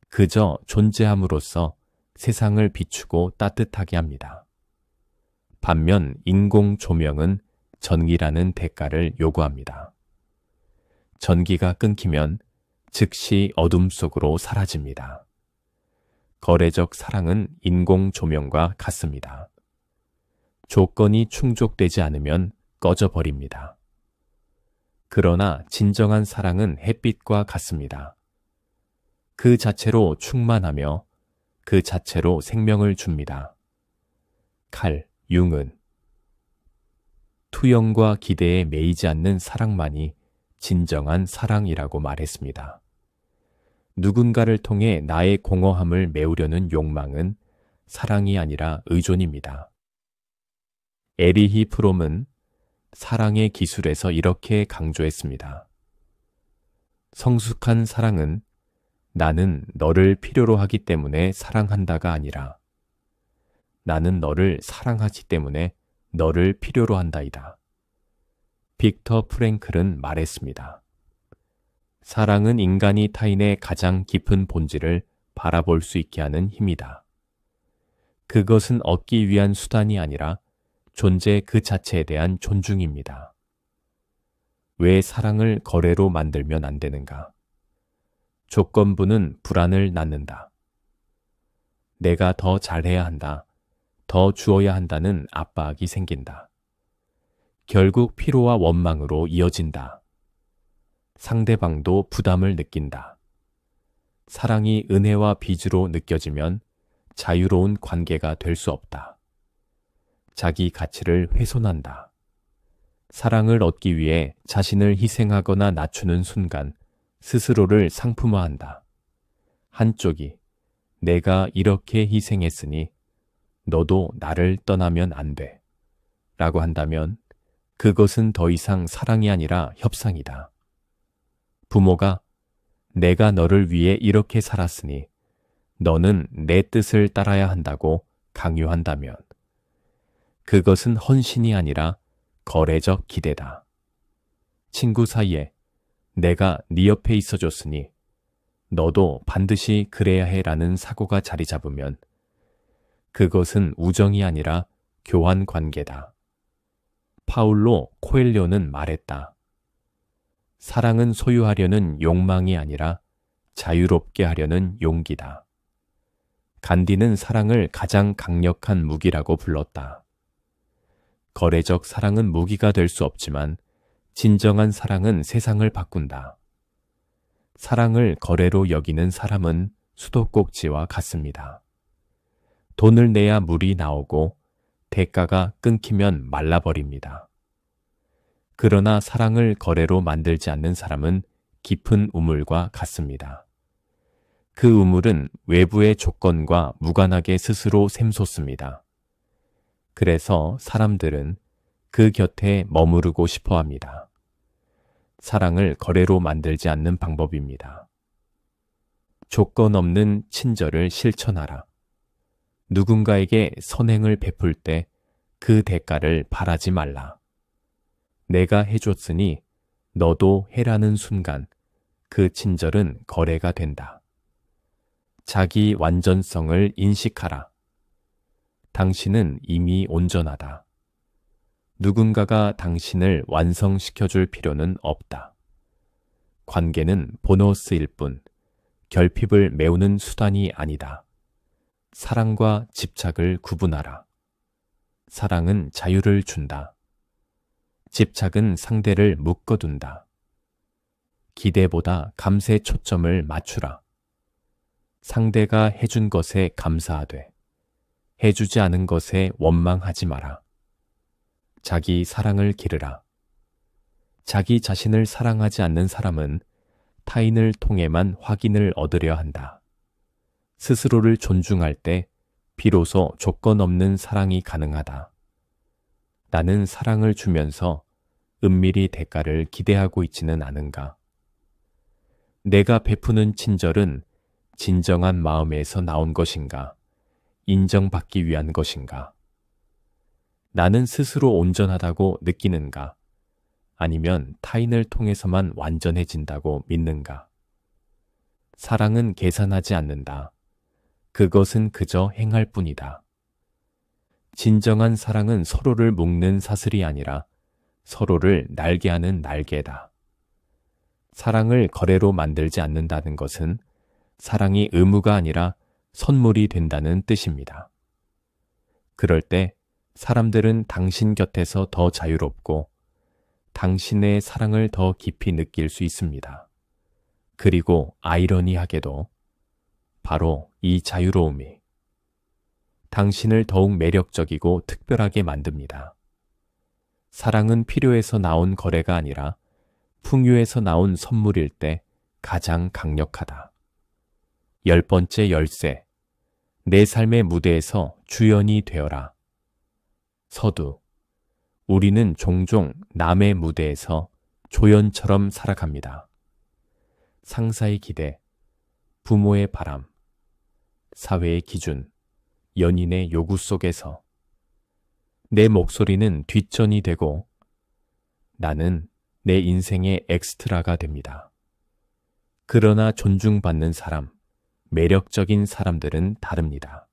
그저 존재함으로써 세상을 비추고 따뜻하게 합니다. 반면 인공 조명은 전기라는 대가를 요구합니다. 전기가 끊기면 즉시 어둠 속으로 사라집니다. 거래적 사랑은 인공 조명과 같습니다. 조건이 충족되지 않으면 꺼져버립니다. 그러나 진정한 사랑은 햇빛과 같습니다. 그 자체로 충만하며 그 자체로 생명을 줍니다. 칼 융은 투영과 기대에 매이지 않는 사랑만이 진정한 사랑이라고 말했습니다. 누군가를 통해 나의 공허함을 메우려는 욕망은 사랑이 아니라 의존입니다. 에리히 프롬은 사랑의 기술에서 이렇게 강조했습니다. 성숙한 사랑은 나는 너를 필요로 하기 때문에 사랑한다가 아니라 나는 너를 사랑하기 때문에 너를 필요로 한다이다. 빅터 프랭클은 말했습니다. 사랑은 인간이 타인의 가장 깊은 본질을 바라볼 수 있게 하는 힘이다. 그것은 얻기 위한 수단이 아니라 존재 그 자체에 대한 존중입니다. 왜 사랑을 거래로 만들면 안 되는가? 조건부는 불안을 낳는다. 내가 더 잘해야 한다. 더 주어야 한다는 압박이 생긴다. 결국 피로와 원망으로 이어진다. 상대방도 부담을 느낀다. 사랑이 은혜와 빚으로 느껴지면 자유로운 관계가 될 수 없다. 자기 가치를 훼손한다. 사랑을 얻기 위해 자신을 희생하거나 낮추는 순간 스스로를 상품화한다. 한쪽이 내가 이렇게 희생했으니 너도 나를 떠나면 안 돼 라고 한다면 그것은 더 이상 사랑이 아니라 협상이다. 부모가 내가 너를 위해 이렇게 살았으니 너는 내 뜻을 따라야 한다고 강요한다면 그것은 헌신이 아니라 거래적 기대다. 친구 사이에 내가 네 옆에 있어줬으니 너도 반드시 그래야 해라는 사고가 자리 잡으면 그것은 우정이 아니라 교환 관계다. 파울로 코엘료는 말했다. 사랑은 소유하려는 욕망이 아니라 자유롭게 하려는 용기다. 간디는 사랑을 가장 강력한 무기라고 불렀다. 거래적 사랑은 무기가 될 수 없지만 진정한 사랑은 세상을 바꾼다. 사랑을 거래로 여기는 사람은 수도꼭지와 같습니다. 돈을 내야 물이 나오고 대가가 끊기면 말라버립니다. 그러나 사랑을 거래로 만들지 않는 사람은 깊은 우물과 같습니다. 그 우물은 외부의 조건과 무관하게 스스로 샘솟습니다. 그래서 사람들은 그 곁에 머무르고 싶어 합니다. 사랑을 거래로 만들지 않는 방법입니다. 조건 없는 친절을 실천하라. 누군가에게 선행을 베풀 때 그 대가를 바라지 말라. 내가 해줬으니 너도 해라는 순간 그 친절은 거래가 된다. 자기 완전성을 인식하라. 당신은 이미 온전하다. 누군가가 당신을 완성시켜줄 필요는 없다. 관계는 보너스일 뿐 결핍을 메우는 수단이 아니다. 사랑과 집착을 구분하라. 사랑은 자유를 준다. 집착은 상대를 묶어둔다. 기대보다 감사에 초점을 맞추라. 상대가 해준 것에 감사하되 해주지 않은 것에 원망하지 마라. 자기 사랑을 기르라. 자기 자신을 사랑하지 않는 사람은 타인을 통해만 확인을 얻으려 한다. 스스로를 존중할 때 비로소 조건 없는 사랑이 가능하다. 나는 사랑을 주면서 은밀히 대가를 기대하고 있지는 않은가? 내가 베푸는 친절은 진정한 마음에서 나온 것인가? 인정받기 위한 것인가? 나는 스스로 온전하다고 느끼는가? 아니면 타인을 통해서만 완전해진다고 믿는가? 사랑은 계산하지 않는다. 그것은 그저 행할 뿐이다. 진정한 사랑은 서로를 묶는 사슬이 아니라 서로를 날게 하는 날개다. 사랑을 거래로 만들지 않는다는 것은 사랑이 의무가 아니라 선물이 된다는 뜻입니다. 그럴 때 사람들은 당신 곁에서 더 자유롭고 당신의 사랑을 더 깊이 느낄 수 있습니다. 그리고 아이러니하게도 바로 이 자유로움이 당신을 더욱 매력적이고 특별하게 만듭니다. 사랑은 필요에서 나온 거래가 아니라 풍요에서 나온 선물일 때 가장 강력하다. 10번째 열쇠, 내 삶의 무대에서 주연이 되어라. 서두, 우리는 종종 남의 무대에서 조연처럼 살아갑니다. 상사의 기대, 부모의 바람, 사회의 기준, 연인의 요구 속에서 내 목소리는 뒷전이 되고 나는 내 인생의 엑스트라가 됩니다. 그러나 존중받는 사람, 매력적인 사람들은 다릅니다.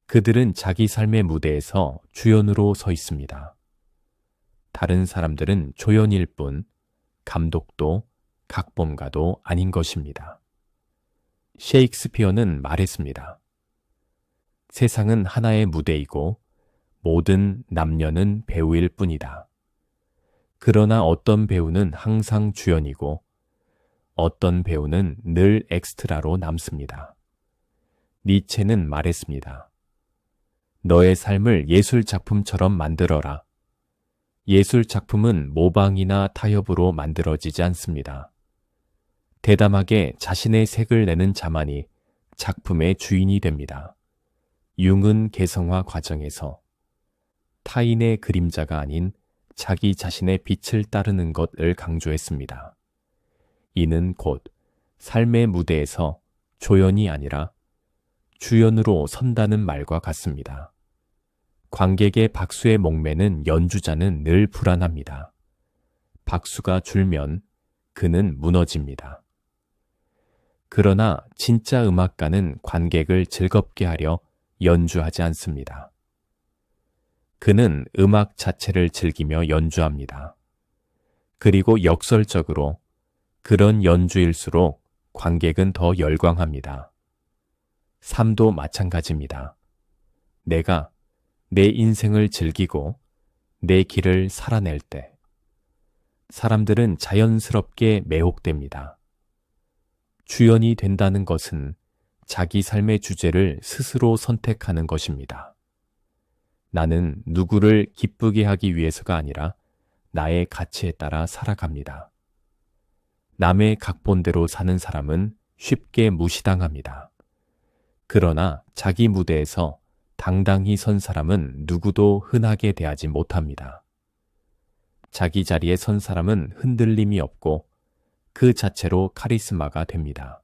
그들은 자기 삶의 무대에서 주연으로 서 있습니다. 다른 사람들은 조연일 뿐 감독도 각본가도 아닌 것입니다. 셰익스피어는 말했습니다. 세상은 하나의 무대이고 모든 남녀는 배우일 뿐이다. 그러나 어떤 배우는 항상 주연이고 어떤 배우는 늘 엑스트라로 남습니다. 니체는 말했습니다. 너의 삶을 예술 작품처럼 만들어라. 예술 작품은 모방이나 타협으로 만들어지지 않습니다. 대담하게 자신의 색을 내는 자만이 작품의 주인이 됩니다. 융은 개성화 과정에서 타인의 그림자가 아닌 자기 자신의 빛을 따르는 것을 강조했습니다. 이는 곧 삶의 무대에서 조연이 아니라 주연으로 선다는 말과 같습니다. 관객의 박수에 목매는 연주자는 늘 불안합니다. 박수가 줄면 그는 무너집니다. 그러나 진짜 음악가는 관객을 즐겁게 하려 연주하지 않습니다. 그는 음악 자체를 즐기며 연주합니다. 그리고 역설적으로 그런 연주일수록 관객은 더 열광합니다. 삶도 마찬가지입니다. 내가 내 인생을 즐기고 내 길을 살아낼 때 사람들은 자연스럽게 매혹됩니다. 주연이 된다는 것은 자기 삶의 주제를 스스로 선택하는 것입니다. 나는 누구를 기쁘게 하기 위해서가 아니라 나의 가치에 따라 살아갑니다. 남의 각본대로 사는 사람은 쉽게 무시당합니다. 그러나 자기 무대에서 당당히 선 사람은 누구도 흔하게 대하지 못합니다. 자기 자리에 선 사람은 흔들림이 없고 그 자체로 카리스마가 됩니다.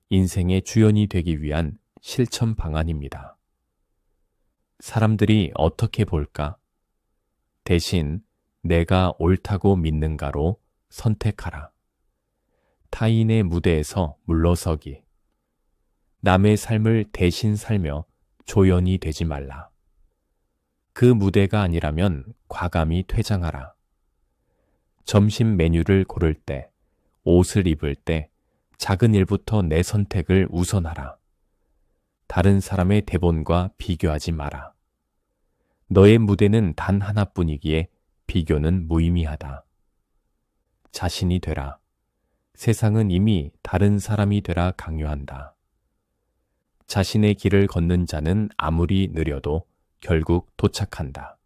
인생의 주연이 되기 위한 실천 방안입니다. 사람들이 어떻게 볼까? 대신 내가 옳다고 믿는가로 선택하라. 타인의 무대에서 물러서기. 남의 삶을 대신 살며 조연이 되지 말라. 그 무대가 아니라면 과감히 퇴장하라. 점심 메뉴를 고를 때, 옷을 입을 때 작은 일부터 내 선택을 우선하라. 다른 사람의 대본과 비교하지 마라. 너의 무대는 단 하나뿐이기에 비교는 무의미하다. 자신이 되라. 세상은 이미 다른 사람이 되라 강요한다. 자신의 길을 걷는 자는 아무리 느려도 결국 도착한다.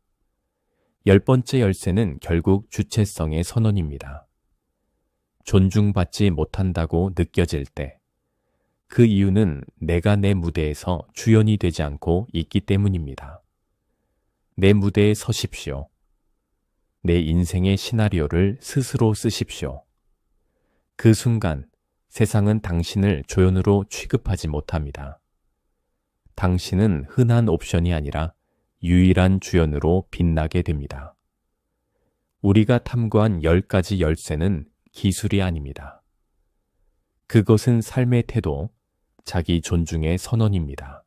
10번째 열쇠는 결국 주체성의 선언입니다. 존중받지 못한다고 느껴질 때, 그 이유는 내가 내 무대에서 주연이 되지 않고 있기 때문입니다. 내 무대에 서십시오. 내 인생의 시나리오를 스스로 쓰십시오. 그 순간 세상은 당신을 조연으로 취급하지 못합니다. 당신은 흔한 옵션이 아니라 유일한 주연으로 빛나게 됩니다. 우리가 탐구한 10가지 열쇠는 기술이 아닙니다. 그것은 삶의 태도, 자기 존중의 선언입니다.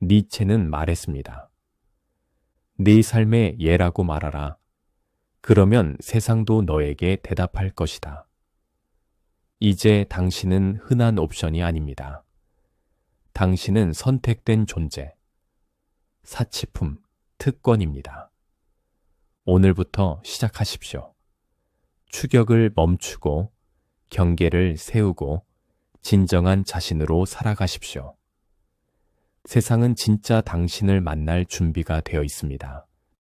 니체는 말했습니다. 네 삶의 예라고 말하라. 그러면 세상도 너에게 대답할 것이다. 이제 당신은 흔한 옵션이 아닙니다. 당신은 선택된 존재, 사치품, 특권입니다. 오늘부터 시작하십시오. 추격을 멈추고 경계를 세우고 진정한 자신으로 살아가십시오. 세상은 진짜 당신을 만날 준비가 되어 있습니다.